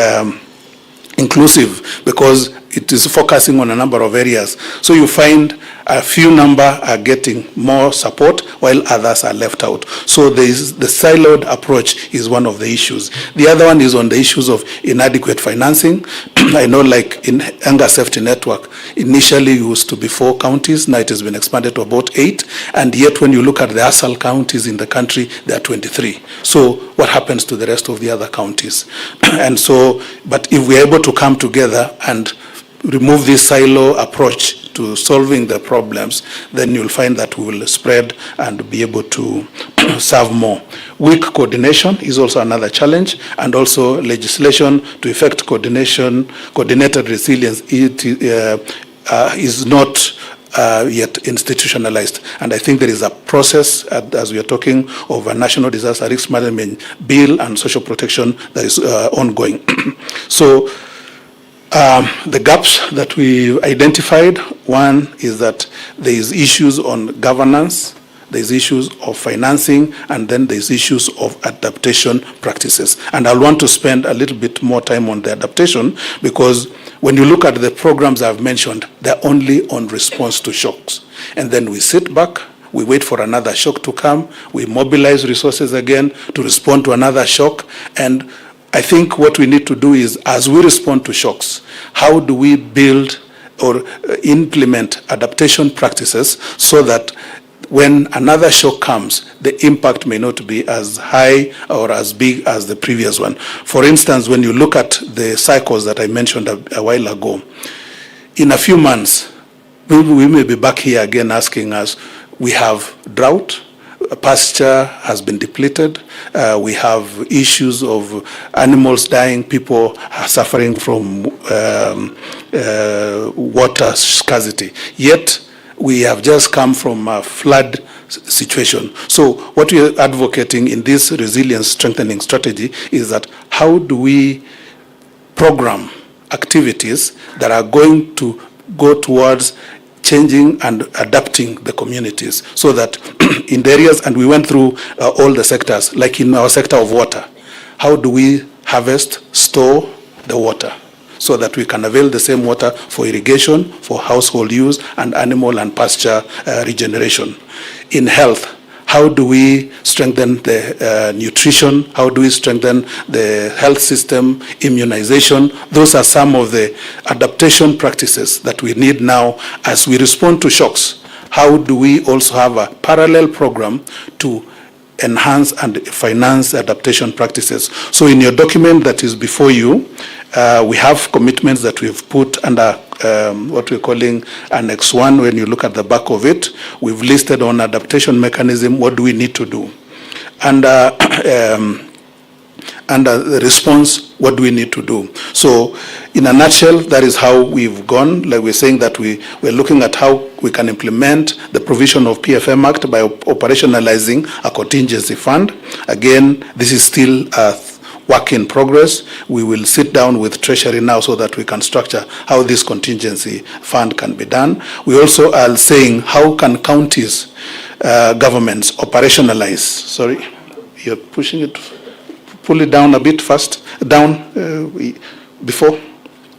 inclusive because it is focusing on a number of areas. So you find a few number are getting more support while others are left out. So the siloed approach is one of the issues. The other one is on the issues of inadequate financing. I know like in Hunger Safety Network, initially used to be 4 counties, now it has been expanded to about 8, and yet when you look at the ASAL counties in the country, there are 23. So what happens to the rest of the other counties? And so, but if we're able to come together and remove this silo approach to solving the problems, then you'll find that we will spread and be able to serve more. Weak coordination is also another challenge, and also legislation to effect coordinated resilience is not yet institutionalized. And I think there is a process, as we are talking of a national disaster risk management bill and social protection that is ongoing. So the gaps that we identified, one is that there is issues on governance, there's issues of financing, and then there's issues of adaptation practices. And I'll want to spend a little bit more time on the adaptation because when you look at the programs I've mentioned, they're only on response to shocks. And then we sit back, we wait for another shock to come, we mobilize resources again to respond to another shock, and I think what we need to do is, as we respond to shocks, how do we build or implement adaptation practices so that when another shock comes, the impact may not be as high or as big as the previous one. For instance, when you look at the cycles that I mentioned a while ago, in a few months, we may be back here again asking us, we have drought, pasture has been depleted, we have issues of animals dying, people are suffering from water scarcity. Yet we have just come from a flood situation. So what we are advocating in this resilience strengthening strategy is that how do we program activities that are going to go towards changing and adapting the communities so that in the areas, and we went through all the sectors, like in our sector of water, how do we harvest, store the water so that we can avail the same water for irrigation, for household use, and animal and pasture regeneration. In health, how do we strengthen the nutrition? How do we strengthen the health system, immunization? Those are some of the adaptation practices that we need now as we respond to shocks. How do we also have a parallel program to enhance and finance adaptation practices? So in your document that is before you, we have commitments that we've put under what we're calling Annex 1. When you look at the back of it, we've listed on adaptation mechanism, what do we need to do? And the response, what do we need to do? So in a nutshell, that is how we've gone. Like we're saying that we're looking at how we can implement the provision of PFM Act by operationalizing a contingency fund. Again, this is still a work in progress. We will sit down with Treasury now so that we can structure how this contingency fund can be done. We also are saying how can counties, governments operationalize, sorry, you're pushing it, pull it down a bit fast, down before.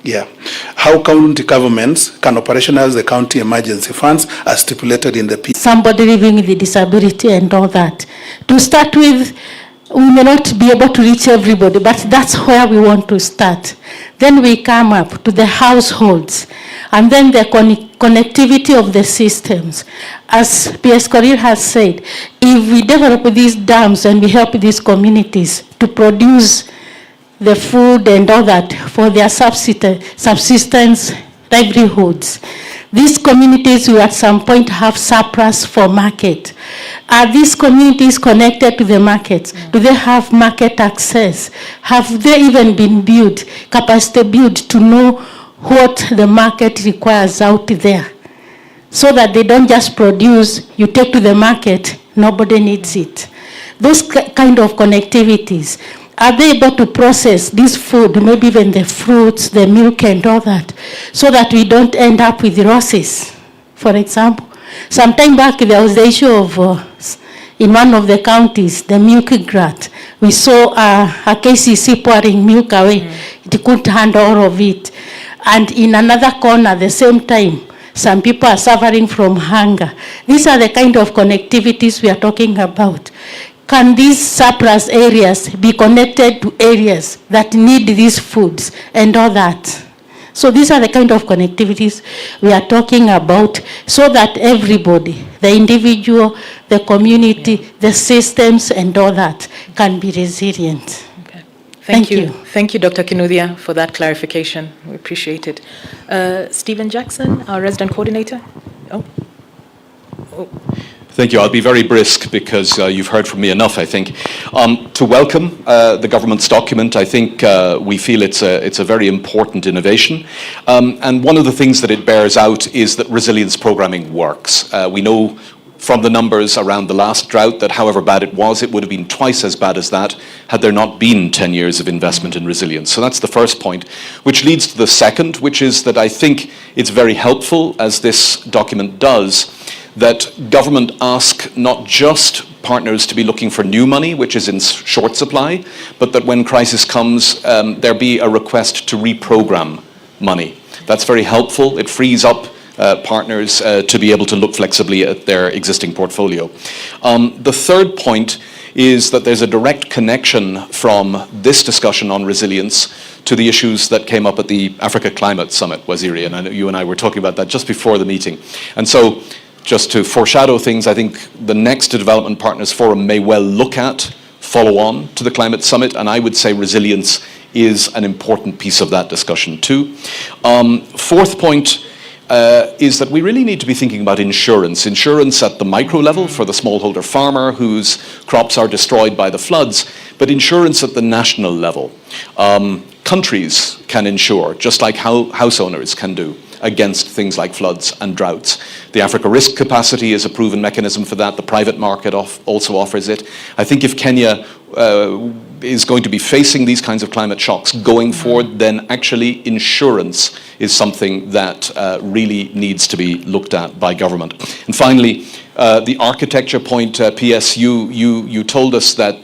Yeah. How county governments can operationalize the county emergency funds as stipulated in the P. Somebody living with a disability and all that. To start with, we may not be able to reach everybody, but that's where we want to start. Then we come up to the households, and then the connectivity of the systems. As PS Korir has said, if we develop these dams and we help these communities to produce the food and all that for their subsistence livelihoods, these communities will at some point have surplus for market. Are these communities connected to the markets? Do they have market access? Have they even been built, capacity built to know what the market requires out there? So that they don't just produce, you take to the market, nobody needs it. Those kind of connectivities, are they able to process this food, maybe even the fruits, the milk and all that, so that we don't end up with cirrhosis, for example? Some time back, there was the issue of, in one of the counties, the milk glut. We saw a KCC pouring milk away. It couldn't handle all of it. And in another corner, at the same time, some people are suffering from hunger. These are the kind of connectivities we are talking about. Can these surplus areas be connected to areas that need these foods and all that? So these are the kind of connectivities we are talking about, so that everybody, the individual, the community, the systems and all that can be resilient. Okay. Thank you. Thank you, Dr. Kinuthia, for that clarification. We appreciate it. Stephen Jackson, our resident coordinator. Oh. Thank you. I'll be very brisk because you've heard from me enough, I think. To welcome the government's document, I think we feel it's a very important innovation. And one of the things that it bears out is that resilience programming works. We know from the numbers around the last drought that however bad it would have been twice as bad as that had there not been 10 years of investment in resilience. So that's the first point, which leads to the second, which is that I think it's very helpful, as this document does, that government ask not just partners to be looking for new money, which is in short supply, but that when crisis comes, there be a request to reprogram money. That's very helpful. It frees up partners to be able to look flexibly at their existing portfolio. The third point is that there's a direct connection from this discussion on resilience to the issues that came up at the Africa Climate Summit, Waziri, and I know you and I were talking about that just before the meeting. And so, just to foreshadow things, I think the next Development Partners Forum may well look at, follow on to the Climate Summit, and I would say resilience is an important piece of that discussion too. Fourth point is that we really need to be thinking about insurance. Insurance at the micro level for the smallholder farmer whose crops are destroyed by the floods, but insurance at the national level. Countries can insure, just like how house owners can do, against things like floods and droughts. The Africa Risk Capacity is a proven mechanism for that. The private market also offers it. I think if Kenya is going to be facing these kinds of climate shocks going forward, then actually insurance is something that really needs to be looked at by government. And finally, the architecture point, PS, you told us that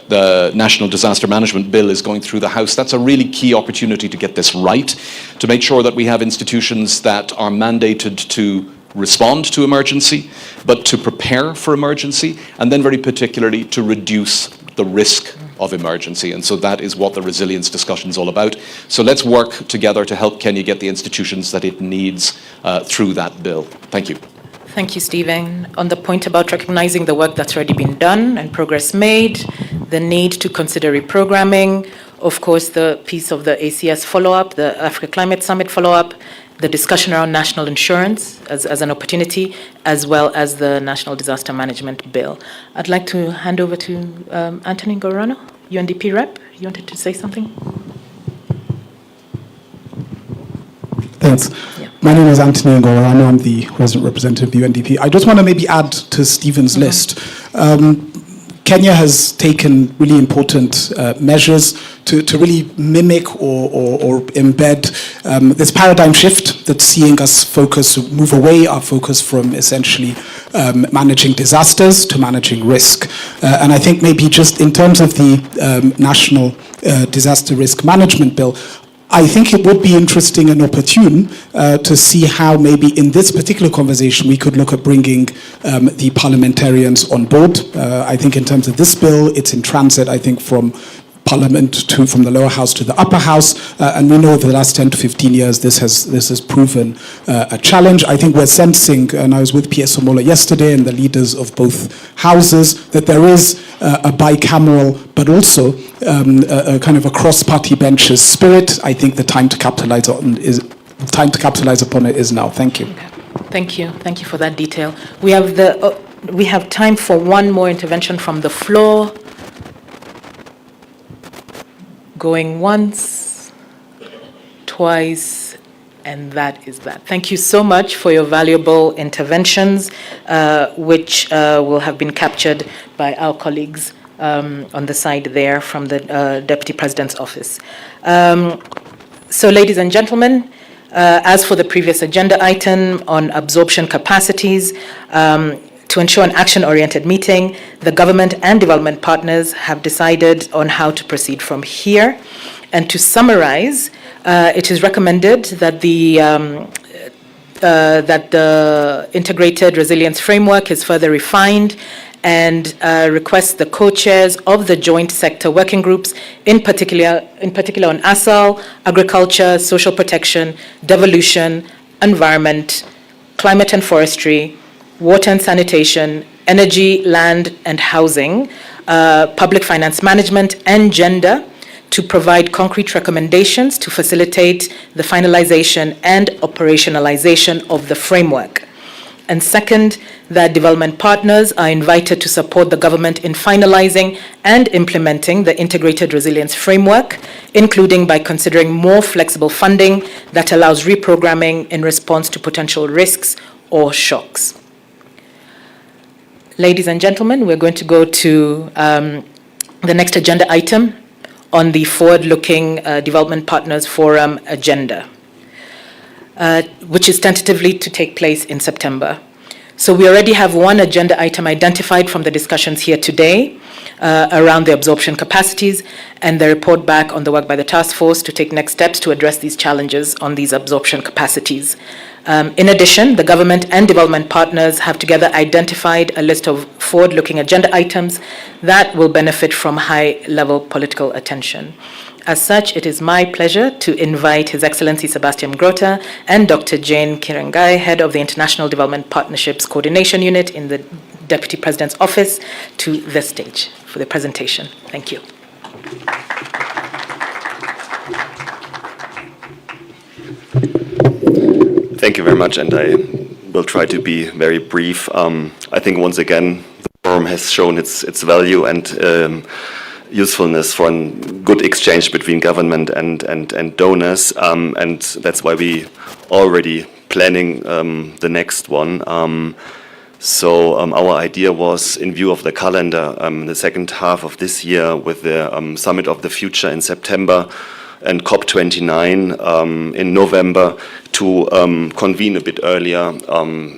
the National Disaster Management Bill is going through the House. That's a really key opportunity to get this right, to make sure that we have institutions that are mandated to respond to emergency, but to prepare for emergency, and then very particularly to reduce the risk of emergency. And so that is what the resilience discussion is all about. So let's work together to help Kenya get the institutions that it needs through that bill. Thank you. Thank you, Stephen. On the point about recognizing the work that's already been done and progress made, the need to consider reprogramming, of course, the piece of the ACS follow-up, the Africa Climate Summit follow-up, the discussion around national insurance as an opportunity, as well as the National Disaster Management Bill. I'd like to hand over to Anthony Gorano, UNDP rep. You wanted to say something? Thanks. Yeah. My name is Anthony Ngorano. I'm the resident representative of the UNDP. I just want to maybe add to Stephen's list. Kenya has taken really important measures to really mimic or embed this paradigm shift that's seeing us move away our focus from essentially managing disasters to managing risk. And I think maybe just in terms of the National Disaster Risk Management Bill, I think it would be interesting and opportune to see how maybe in this particular conversation we could look at bringing the parliamentarians on board. I think in terms of this bill, it's in transit, I think, from Parliament from the lower house to the upper house, and we know over the last 10 to 15 years this has proven a challenge. I think we're sensing, and I was with PS Omola yesterday and the leaders of both houses, that there is a bicameral but also a kind of a cross-party benches spirit. I think the time to capitalize on time to capitalize upon it is now. Thank you. Okay. Thank you. Thank you for that detail. We have time for one more intervention from the floor. Going once, twice, and that is that. Thank you so much for your valuable interventions, which will have been captured by our colleagues on the side there from the Deputy President's office. So, ladies and gentlemen, as for the previous agenda item on absorption capacities, to ensure an action-oriented meeting, the government and development partners have decided on how to proceed from here. And to summarize, it is recommended that the integrated resilience framework is further refined and requests the co-chairs of the joint sector working groups, in particular on ASAL, agriculture, social protection, devolution, environment, climate and forestry, water and sanitation, energy, land and housing, public finance management, and gender, to provide concrete recommendations to facilitate the finalization and operationalization of the framework. And second, that development partners are invited to support the government in finalizing and implementing the integrated resilience framework, including by considering more flexible funding that allows reprogramming in response to potential risks or shocks. Ladies and gentlemen, we're going to go to the next agenda item on the Forward-Looking Development Partners Forum agenda, which is tentatively to take place in September. So we already have one agenda item identified from the discussions here today around the absorption capacities and the report back on the work by the task force to take next steps to address these challenges on these absorption capacities. In addition, the government and development partners have together identified a list of forward-looking agenda items that will benefit from high-level political attention. As such, it is my pleasure to invite His Excellency Sebastian Grota and Dr. Jane Kirangai, Head of the International Development Partnerships Coordination Unit in the Deputy President's Office, to the stage for the presentation. Thank you. Thank you very much, and I will try to be very brief. I think once again the forum has shown its value and usefulness for a good exchange between government and donors, and that's why we already planning the next one. So our idea was, in view of the calendar, the second half of this year with the Summit of the Future in September and COP29 in November, to convene a bit earlier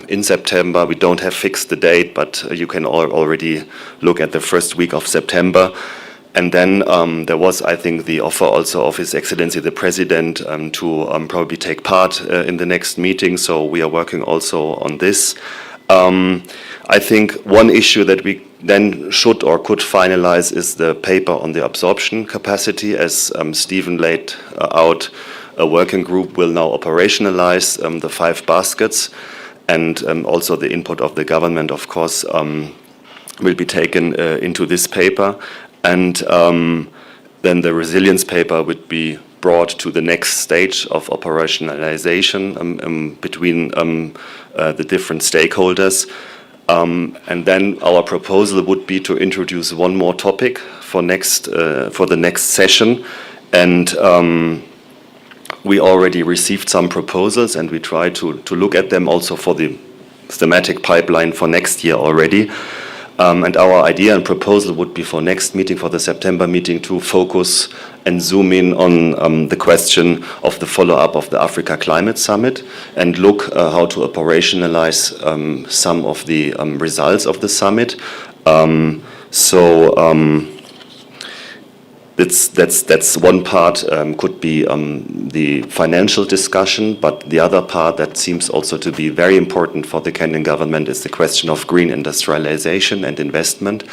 in September. We don't have fixed the date, but you can already look at the first week of September. And then there was, I think, the offer also of His Excellency the President to probably take part in the next meeting. So we are working also on this. I think one issue that we then should or could finalize is the paper on the absorption capacity. As Stephen laid out, a working group will now operationalize the 5 baskets, and also the input of the government, of course, will be taken into this paper. And then the resilience paper would be brought to the next stage of operationalization between the different stakeholders. And then our proposal would be to introduce one more topic for the next session. And we already received some proposals, and we try to look at them also for the thematic pipeline for next year already. And our idea and proposal would be for next meeting, for the September meeting, to focus and zoom in on the question of the follow-up of the Africa Climate Summit and look how to operationalize some of the results of the summit. That's one part, could be the financial discussion, but the other part that seems also to be very important for the Kenyan government is the question of green industrialization and investment.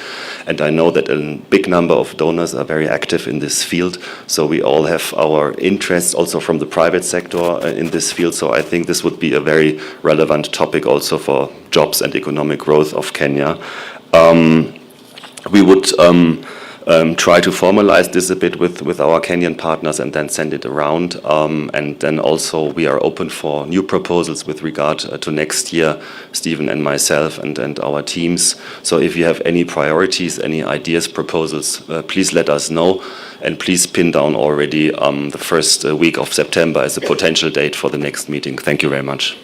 And I know that a big number of donors are very active in this field, so we all have our interests also from the private sector in this field. So I think this would be a very relevant topic also for jobs and economic growth of Kenya. We would try to formalize this a bit with our Kenyan partners and then send it around. And then also we are open for new proposals with regard to next year, Stephen and myself and our teams. So if you have any priorities, any ideas, proposals, please let us know. And please pin down already the first week of September as a potential date for the next meeting. Thank you very much.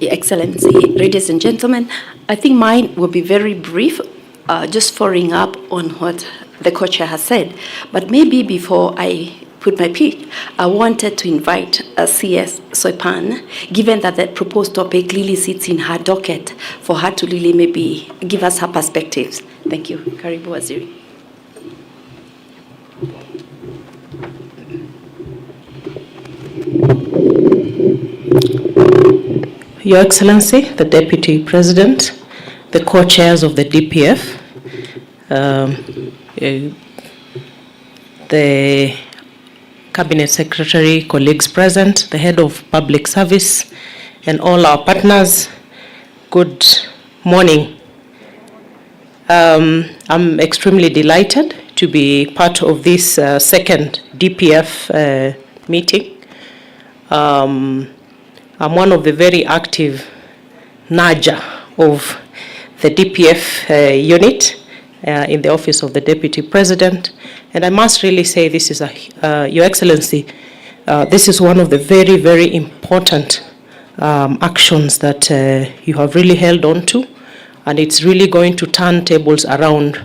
Your Excellency, ladies and gentlemen, I think mine will be very brief, just following up on what the co-chair has said. But maybe before I put my pitch, I wanted to invite CS Soipan, given that the proposed topic really sits in her docket, for her to really maybe give us her perspectives. Thank you. Karibu Waziri. Your Excellency, the Deputy President, the co-chairs of the DPF, the Cabinet Secretary, colleagues present, the Head of Public Service, and all our partners, good morning. I'm extremely delighted to be part of this second DPF meeting. I'm one of the very active NAJA of the DPF unit in the Office of the Deputy President. And I must really say this is, Your Excellency, this is one of the very, very important actions that you have really held on to. And it's really going to turn tables around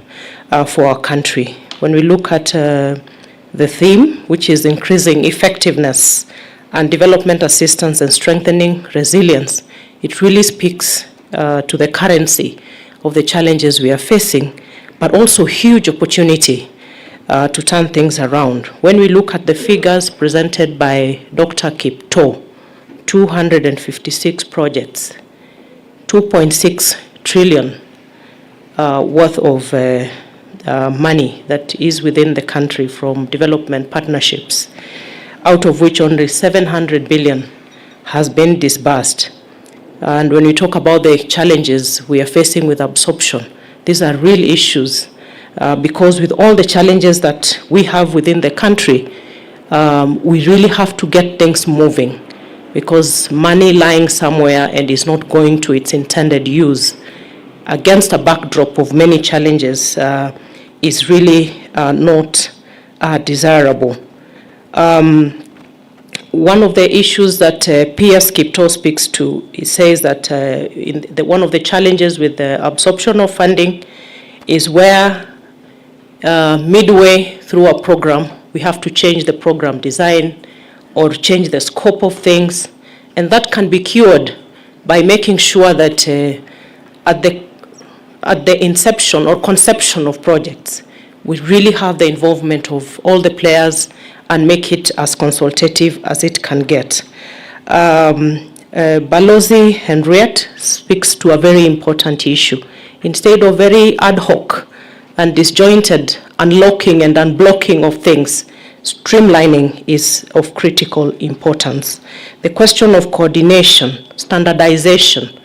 for our country. When we look at the theme, which is increasing effectiveness and development assistance and strengthening resilience, it really speaks to the currency of the challenges we are facing, but also huge opportunity to turn things around. When we look at the figures presented by Dr. Kipto, 256 projects, 2.6 trillion worth of money that is within the country from development partnerships, out of which only 700 billion has been disbursed. And when we talk about the challenges we are facing with absorption, these are real issues because with all the challenges that we have within the country, we really have to get things moving, because money lying somewhere and is not going to its intended use against a backdrop of many challenges is really not desirable. One of the issues that PS Kipto speaks to, he says that one of the challenges with the absorption of funding is where midway through a program, we have to change the program design or change the scope of things. And that can be cured by making sure that at the inception or conception of projects, we really have the involvement of all the players and make it as consultative as it can get. Balozi Henriette speaks to a very important issue. Instead of very ad hoc and disjointed unlocking and unblocking of things, streamlining is of critical importance. The question of coordination, standardization,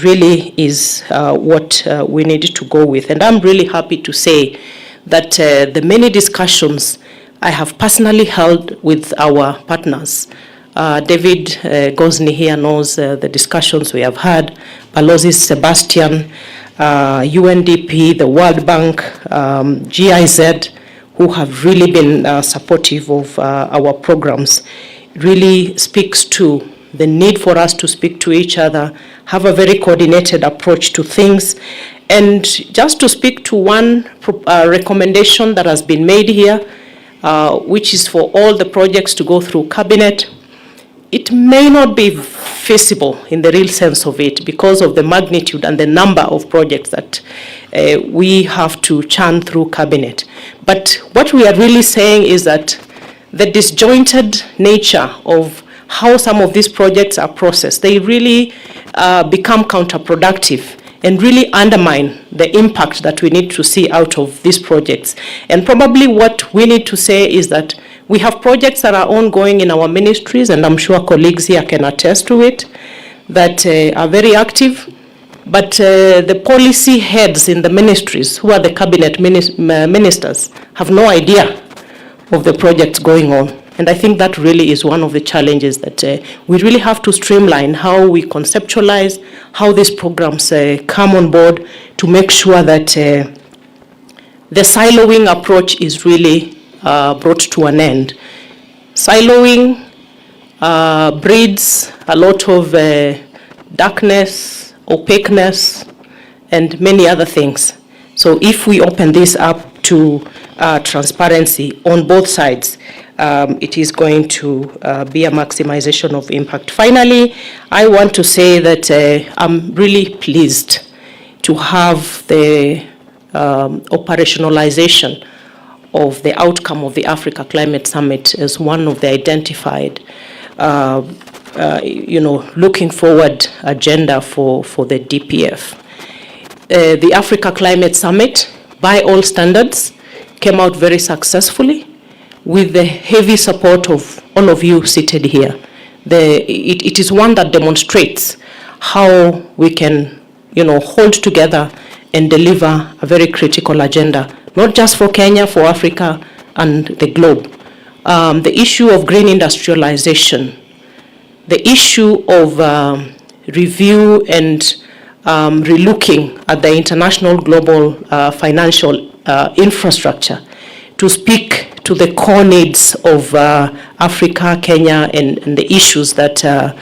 really is what we need to go with. And I'm really happy to say that the many discussions I have personally held with our partners. David Gosney here knows the discussions we have had. Balozi Sebastian, UNDP, the World Bank, GIZ, who have really been supportive of our programs, really speaks to the need for us to speak to each other, have a very coordinated approach to things. And just to speak to one recommendation that has been made here, which is for all the projects to go through cabinet. It may not be feasible in the real sense of it because of the magnitude and the number of projects that we have to churn through cabinet. But what we are really saying is that the disjointed nature of how some of these projects are processed, they really become counterproductive and really undermine the impact that we need to see out of these projects. And probably what we need to say is that we have projects that are ongoing in our ministries, and I'm sure colleagues here can attest to it, that are very active. But the policy heads in the ministries, who are the cabinet ministers, have no idea of the projects going on. And I think that really is one of the challenges that we really have to streamline how we conceptualize, how these programs come on board to make sure that the siloing approach is really brought to an end. Siloing breeds a lot of darkness, opaqueness, and many other things. So if we open this up to transparency on both sides, it is going to be a maximization of impact. Finally, I want to say that I'm really pleased to have the operationalization of the outcome of the Africa Climate Summit as one of the identified, looking forward agenda for the DPF. The Africa Climate Summit, by all standards, came out very successfully with the heavy support of all of you seated here. It is one that demonstrates how we can, hold together and deliver a very critical agenda, not just for Kenya, for Africa and the globe. The issue of green industrialization, the issue of review and relooking at the international global financial infrastructure to speak to the core needs of Africa, Kenya, and the issues that are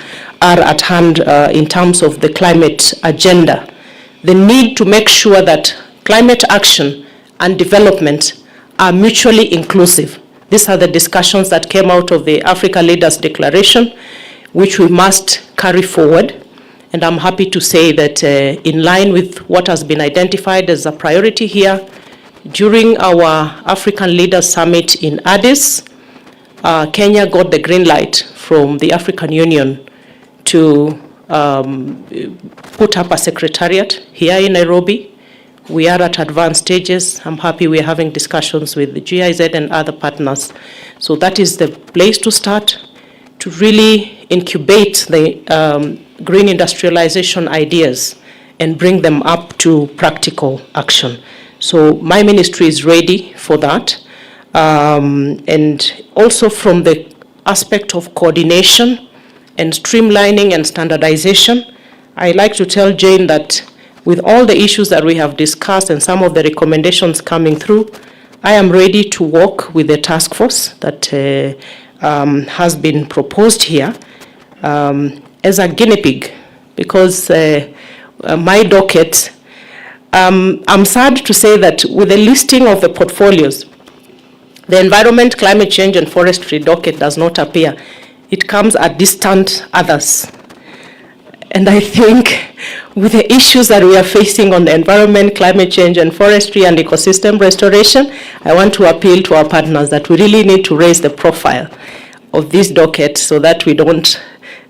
at hand in terms of the climate agenda. The need to make sure that climate action and development are mutually inclusive. These are the discussions that came out of the Africa Leaders Declaration, which we must carry forward. And I'm happy to say that in line with what has been identified as a priority here, during our African Leaders Summit in Addis, Kenya got the green light from the African Union to put up a secretariat here in Nairobi. We are at advanced stages. I'm happy we're having discussions with the GIZ and other partners. So that is the place to start, to really incubate the green industrialization ideas and bring them up to practical action. So my ministry is ready for that. And also from the aspect of coordination and streamlining and standardization, I like to tell Jane that with all the issues that we have discussed and some of the recommendations coming through, I am ready to work with the task force that has been proposed here as a guinea pig, because my docket, I'm sad to say that with the listing of the portfolios, the environment, climate change, and forestry docket does not appear. It comes at distant others. And I think with the issues that we are facing on the environment, climate change, and forestry and ecosystem restoration, I want to appeal to our partners that we really need to raise the profile of this docket so that we don't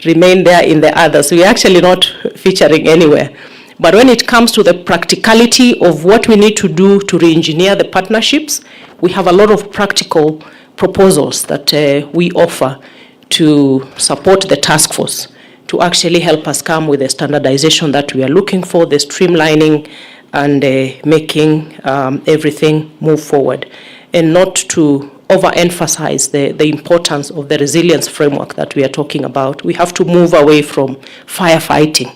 remain there in the others. We're actually not featuring anywhere. But when it comes to the practicality of what we need to do to re-engineer the partnerships, we have a lot of practical proposals that we offer to support the task force to actually help us come with the standardization that we are looking for, the streamlining and making everything move forward, and not to overemphasize the importance of the resilience framework that we are talking about. We have to move away from firefighting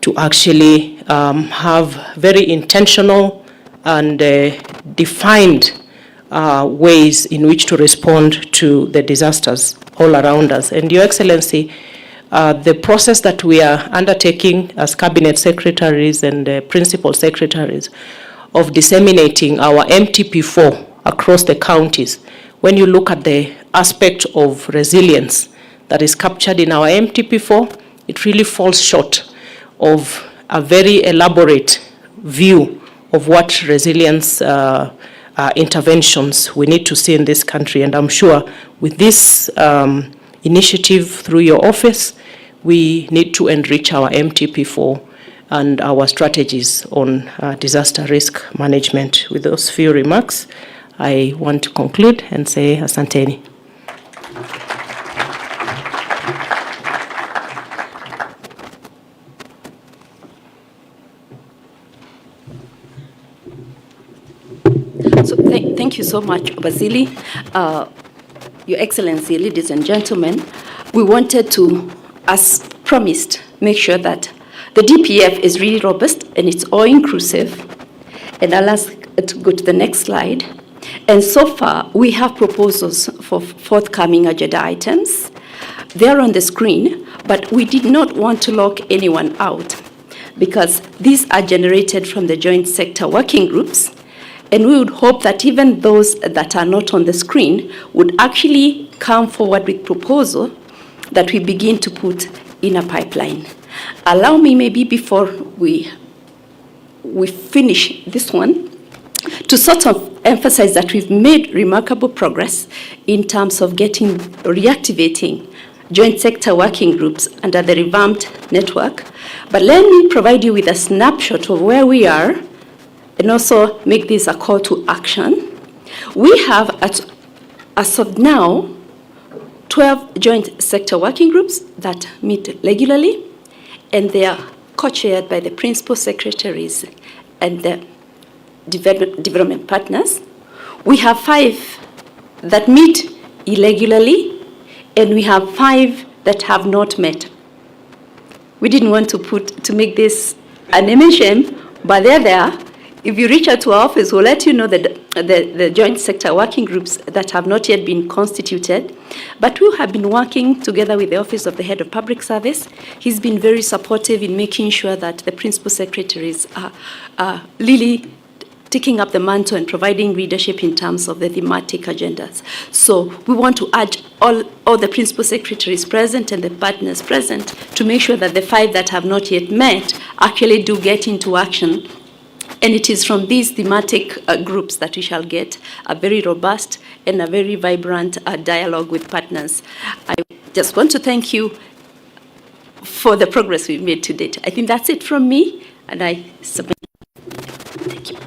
to actually have very intentional and defined ways in which to respond to the disasters all around us. And Your Excellency, the process that we are undertaking as cabinet secretaries and principal secretaries of disseminating our MTP4 across the counties, when you look at the aspect of resilience that is captured in our MTP4, it really falls short of a very elaborate view of what resilience interventions we need to see in this country. And I'm sure with this initiative through your office, we need to enrich our MTP4 and our strategies on disaster risk management. With those few remarks, I want to conclude and say asanteni. So thank you so much, Basili. Your Excellency, ladies and gentlemen, we wanted to, as promised, make sure that the DPF is really robust and it's all-inclusive. And I'll ask to go to the next slide. And so far, we have proposals for forthcoming agenda items. They're on the screen, but we did not want to lock anyone out because these are generated from the joint sector working groups. And we would hope that even those that are not on the screen would actually come forward with proposal that we begin to put in a pipeline. Allow me maybe before we finish this one to sort of emphasize that we've made remarkable progress in terms of reactivating joint sector working groups under the revamped network. But let me provide you with a snapshot of where we are and also make this a call to action. We have, as of now, 12 joint sector working groups that meet regularly, and they are co-chaired by the principal secretaries and the development partners. We have 5 that meet irregularly, and we have 5 that have not met. We didn't want to make this an MHM, but they're there. If you reach out to our office, we'll let you know the joint sector working groups that have not yet been constituted. But we have been working together with the Office of the Head of Public Service. He's been very supportive in making sure that the principal secretaries are really taking up the mantle and providing leadership in terms of the thematic agendas. So we want to urge all the principal secretaries present and the partners present to make sure that the 5 that have not yet met actually do get into action. And it is from these thematic groups that we shall get a very robust and a very vibrant dialogue with partners. I just want to thank you for the progress we've made to date. I think that's it from me, and I submit. Thank you.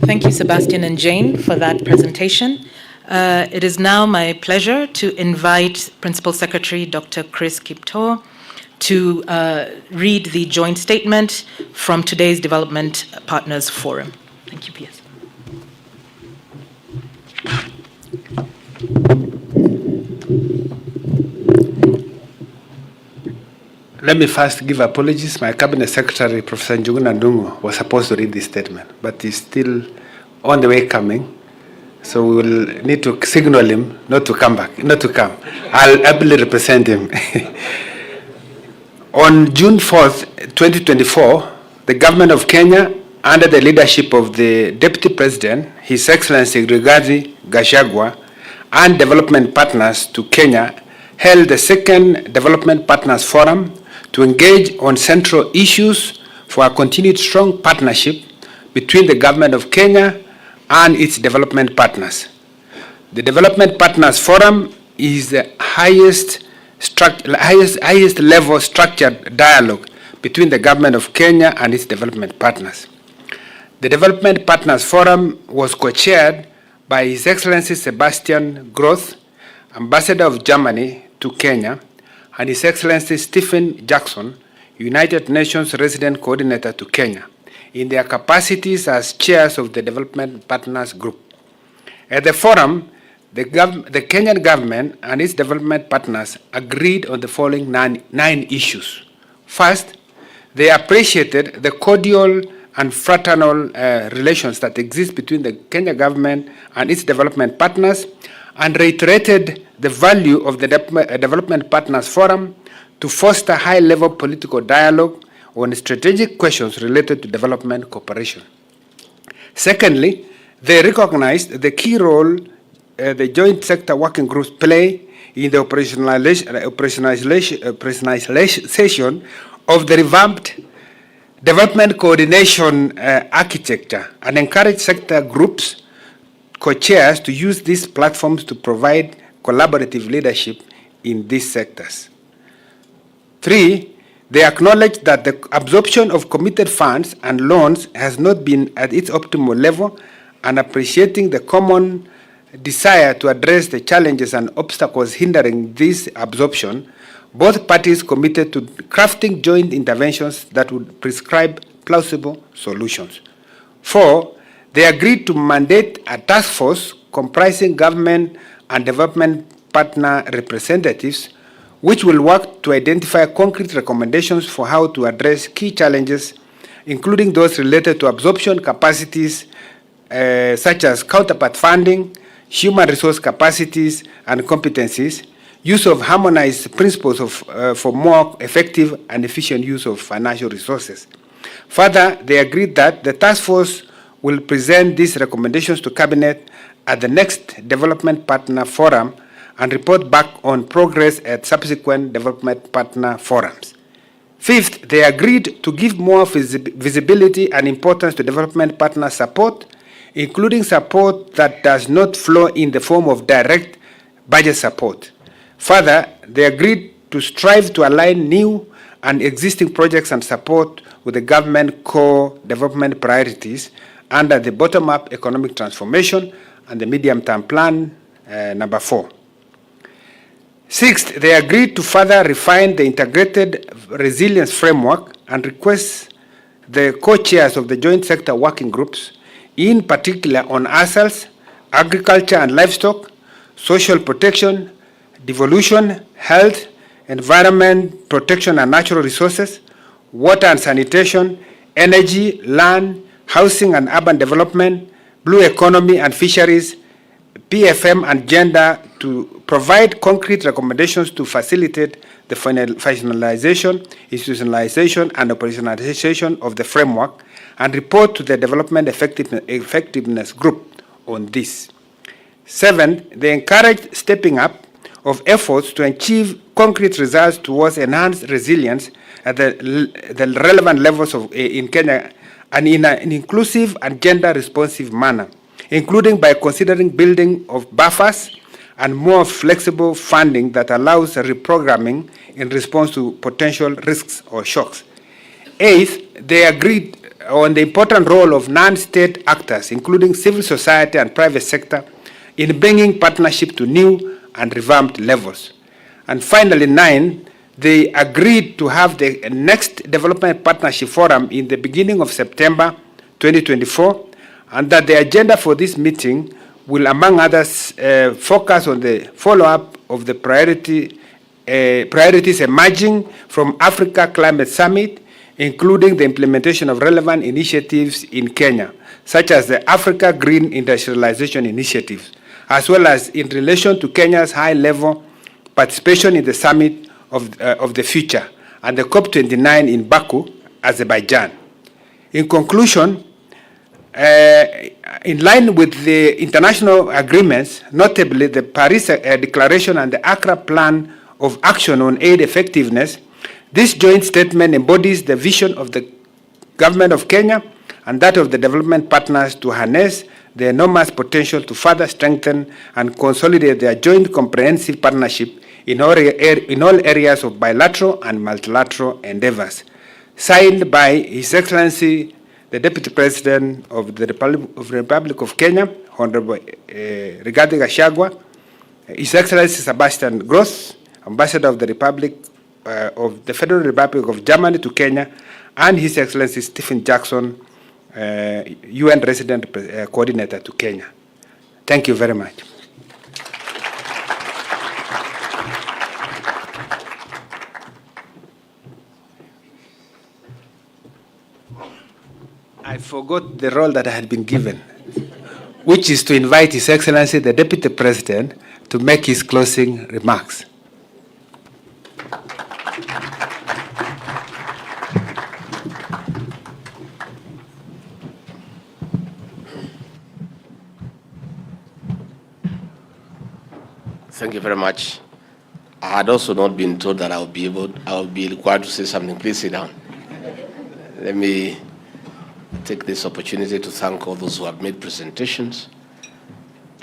Thank you, Sebastian and Jane, for that presentation. It is now my pleasure to invite Principal Secretary Dr. Chris Kiptoo to read the joint statement from today's Development Partners Forum. Thank you, PS. Let me first give apologies. My Cabinet Secretary, Professor Njuguna Ndung'u, was supposed to read this statement, but he's still on the way coming. So we will need to signal him not to come. I'll ably represent him. On June 4th, 2024, the government of Kenya, under the leadership of the Deputy President, His Excellency Rigathi Gachagua, and development partners to Kenya, held the second Development Partners Forum to engage on central issues for a continued strong partnership between the government of Kenya and its development partners. The Development Partners Forum is the highest level structured dialogue between the government of Kenya and its development partners. The Development Partners Forum was co-chaired by His Excellency Sebastian Groth, Ambassador of Germany to Kenya, and His Excellency Stephen Jackson, United Nations Resident Coordinator to Kenya, in their capacities as chairs of the Development Partners Group. At the forum, the Kenyan government and its development partners agreed on the following nine issues. First, they appreciated the cordial and fraternal relations that exist between the Kenya government and its development partners, and reiterated the value of the Development Partners Forum to foster high-level political dialogue on strategic questions related to development cooperation. Secondly, they recognized the key role the joint sector working groups play in the operationalization of the revamped development coordination architecture, and encourage sector groups co-chairs to use these platforms to provide collaborative leadership in these sectors. 3, they acknowledge that the absorption of committed funds and loans has not been at its optimal level, and appreciating the common desire to address the challenges and obstacles hindering this absorption, both parties committed to crafting joint interventions that would prescribe plausible solutions. 4, they agreed to mandate a task force comprising government and development partner representatives, which will work to identify concrete recommendations for how to address key challenges, including those related to absorption capacities, such as counterpart funding, human resource capacities and competencies, use of harmonized principles for more effective and efficient use of financial resources. Further, they agreed that the task force will present these recommendations to Cabinet at the next Development Partner Forum and report back on progress at subsequent Development Partner Forums. 5th, they agreed to give more visibility and importance to development partner support, including support that does not flow in the form of direct budget support. Further, they agreed to strive to align new and existing projects and support with the government core development priorities under the bottom-up economic transformation and the medium-term plan, number 4. 6th, they agreed to further refine the integrated resilience framework and request the co-chairs of the joint sector working groups, in particular on assets, agriculture and livestock, social protection, devolution, health, environment protection and natural resources, water and sanitation, energy, land, housing and urban development, blue economy and fisheries, PFM and gender, to provide concrete recommendations to facilitate the finalization, institutionalization, and operationalization of the framework, and report to the Development Effectiveness Group on this. 7, they encouraged stepping up of efforts to achieve concrete results towards enhanced resilience at the relevant levels in Kenya, and in an inclusive and gender-responsive manner, including by considering building of buffers and more flexible funding that allows reprogramming in response to potential risks or shocks. 8th, they agreed on the important role of non-state actors, including civil society and private sector, in bringing partnership to new and revamped levels. And finally, 9, they agreed to have the next Development Partnership Forum in the beginning of September 2024, and that the agenda for this meeting will, among others, focus on the follow-up of the priorities emerging from Africa Climate Summit, including the implementation of relevant initiatives in Kenya, such as the Africa Green Industrialization Initiative, as well as in relation to Kenya's high-level participation in the Summit of the Future and the COP29 in Baku, Azerbaijan. In conclusion, in line with the international agreements, notably the Paris Declaration and the Accra Plan of Action on Aid Effectiveness, this joint statement embodies the vision of the Government of Kenya and that of the development partners to harness the enormous potential to further strengthen and consolidate their joint comprehensive partnership in all areas of bilateral and multilateral endeavors. Signed by His Excellency, the Deputy President of the Republic of Kenya, Honorable Rigathi Gachagua, His Excellency Sebastian Gross, Ambassador of the Republic of the Federal Republic of Germany to Kenya, and His Excellency Stephen Jackson, UN Resident Coordinator to Kenya. Thank you very much. I forgot the role that I had been given, which is to invite His Excellency the Deputy President to make his closing remarks. Thank you very much. I had also not been told that I would be required to say something. Please sit down. Let me take this opportunity to thank all those who have made presentations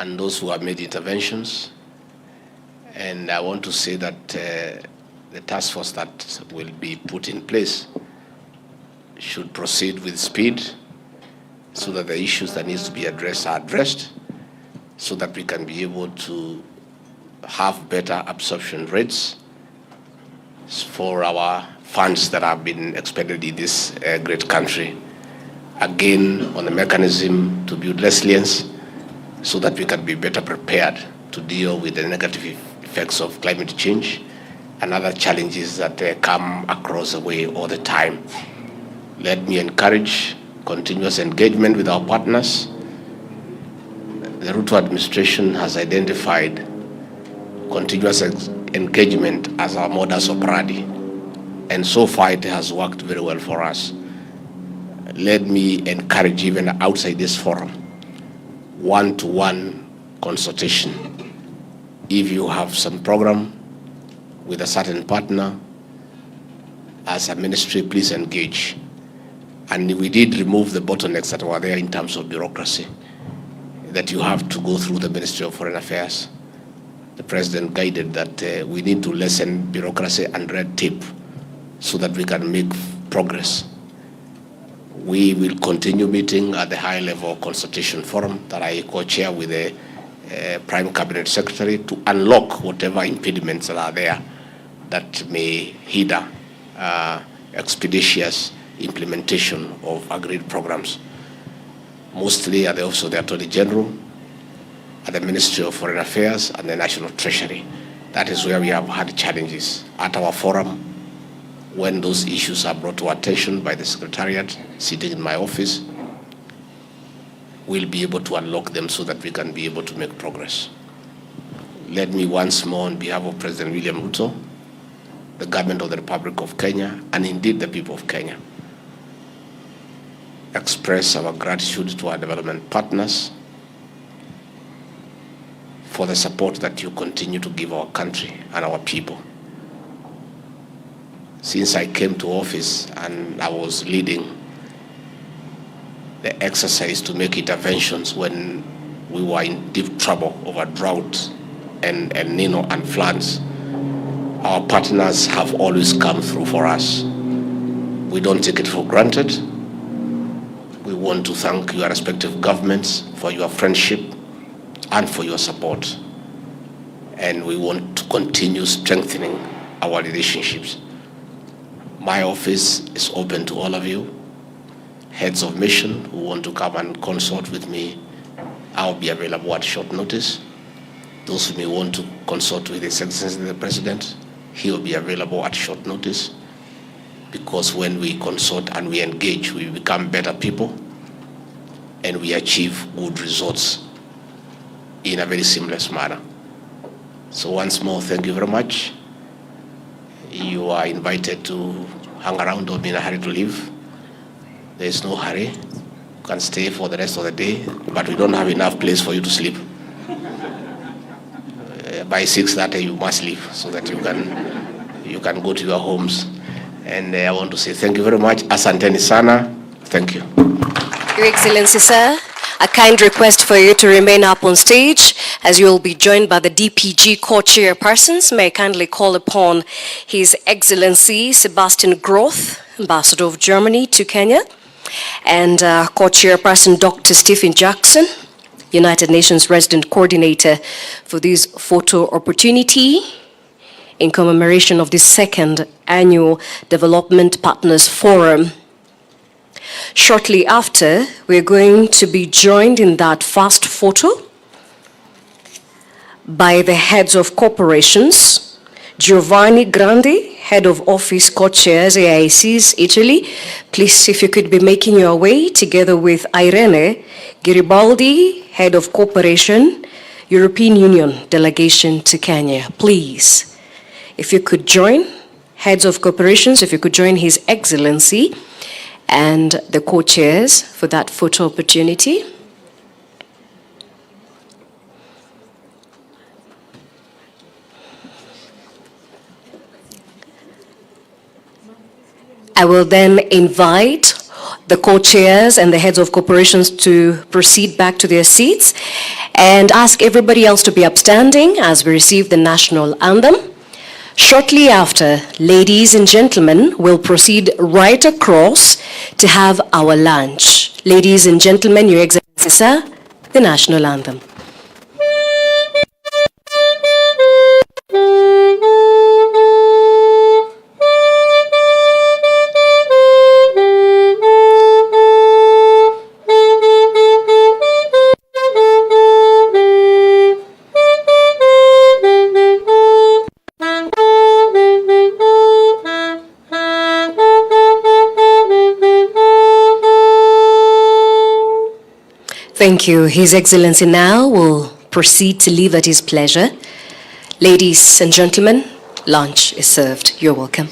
and those who have made interventions. And I want to say that the task force that will be put in place should proceed with speed so that the issues that needs to be addressed are addressed, so that we can be able to have better absorption rates for our funds that have been expended in this great country. Again, on the mechanism to build resilience so that we can be better prepared to deal with the negative effects of climate change and other challenges that come across the way all the time. Let me encourage continuous engagement with our partners. The Ruto administration has identified continuous engagement as our modus operandi, and so far it has worked very well for us. Let me encourage, even outside this forum, one-to-one consultation. If you have some program with a certain partner, as a ministry, please engage. And we did remove the bottlenecks that were there in terms of bureaucracy, that you have to go through the Ministry of Foreign Affairs. The President guided that we need to lessen bureaucracy and red tape so that we can make progress. We will continue meeting at the high-level consultation forum that I co-chair with the Prime Cabinet Secretary to unlock whatever impediments that are there that may hinder expeditious implementation of agreed programs. Mostly at the Office of the Attorney General, at the Ministry of Foreign Affairs, and the National Treasury. That is where we have had challenges. At our forum, when those issues are brought to attention by the Secretariat sitting in my office, we'll be able to unlock them so that we can be able to make progress. Let me once more, on behalf of President William Ruto, the government of the Republic of Kenya, and indeed the people of Kenya, express our gratitude to our development partners for the support that you continue to give our country and our people. Since I came to office and I was leading the exercise to make interventions when we were in deep trouble over drought and El Nino and floods, our partners have always come through for us. We don't take it for granted. We want to thank your respective governments for your friendship and for your support. And we want to continue strengthening our relationships. My office is open to all of you. Heads of mission who want to come and consult with me, I'll be available at short notice. Those who may want to consult with His Excellency the President, he will be available at short notice. Because when we consult and we engage, we become better people and we achieve good results in a very seamless manner. So once more, thank you very much. You are invited to hang around, don't be in a hurry to leave. There is no hurry. You can stay for the rest of the day, but we don't have enough place for you to sleep. By 6:30 you must leave so that you can go to your homes. And I want to say thank you very much. Asanteni sana. Thank you. Your Excellency, sir, a kind request for you to remain up on stage as you will be joined by the DPG co-chairpersons. May I kindly call upon His Excellency Sebastian Groth, Ambassador of Germany to Kenya, and co-chairperson Dr. Stephen Jackson, United Nations Resident Coordinator, for this photo opportunity in commemoration of the second annual Development Partners Forum. Shortly after, we're going to be joined in that first photo by the heads of corporations, Giovanni Grandi, Head of Office Co-Chairs, AICs, Italy. Please, if you could be making your way, together with Irene Garibaldi, Head of Cooperation, European Union Delegation to Kenya. Please, if you could join, heads of corporations, if you could join His Excellency and the co-chairs for that photo opportunity. I will then invite the co-chairs and the heads of corporations to proceed back to their seats. and ask everybody else to be upstanding as we receive the national anthem. Shortly after, ladies and gentlemen will proceed right across to have our lunch. Ladies and gentlemen, Your Excellency, sir, the national anthem. Thank you. His Excellency now will proceed to leave at his pleasure. Ladies and gentlemen, lunch is served. You're welcome.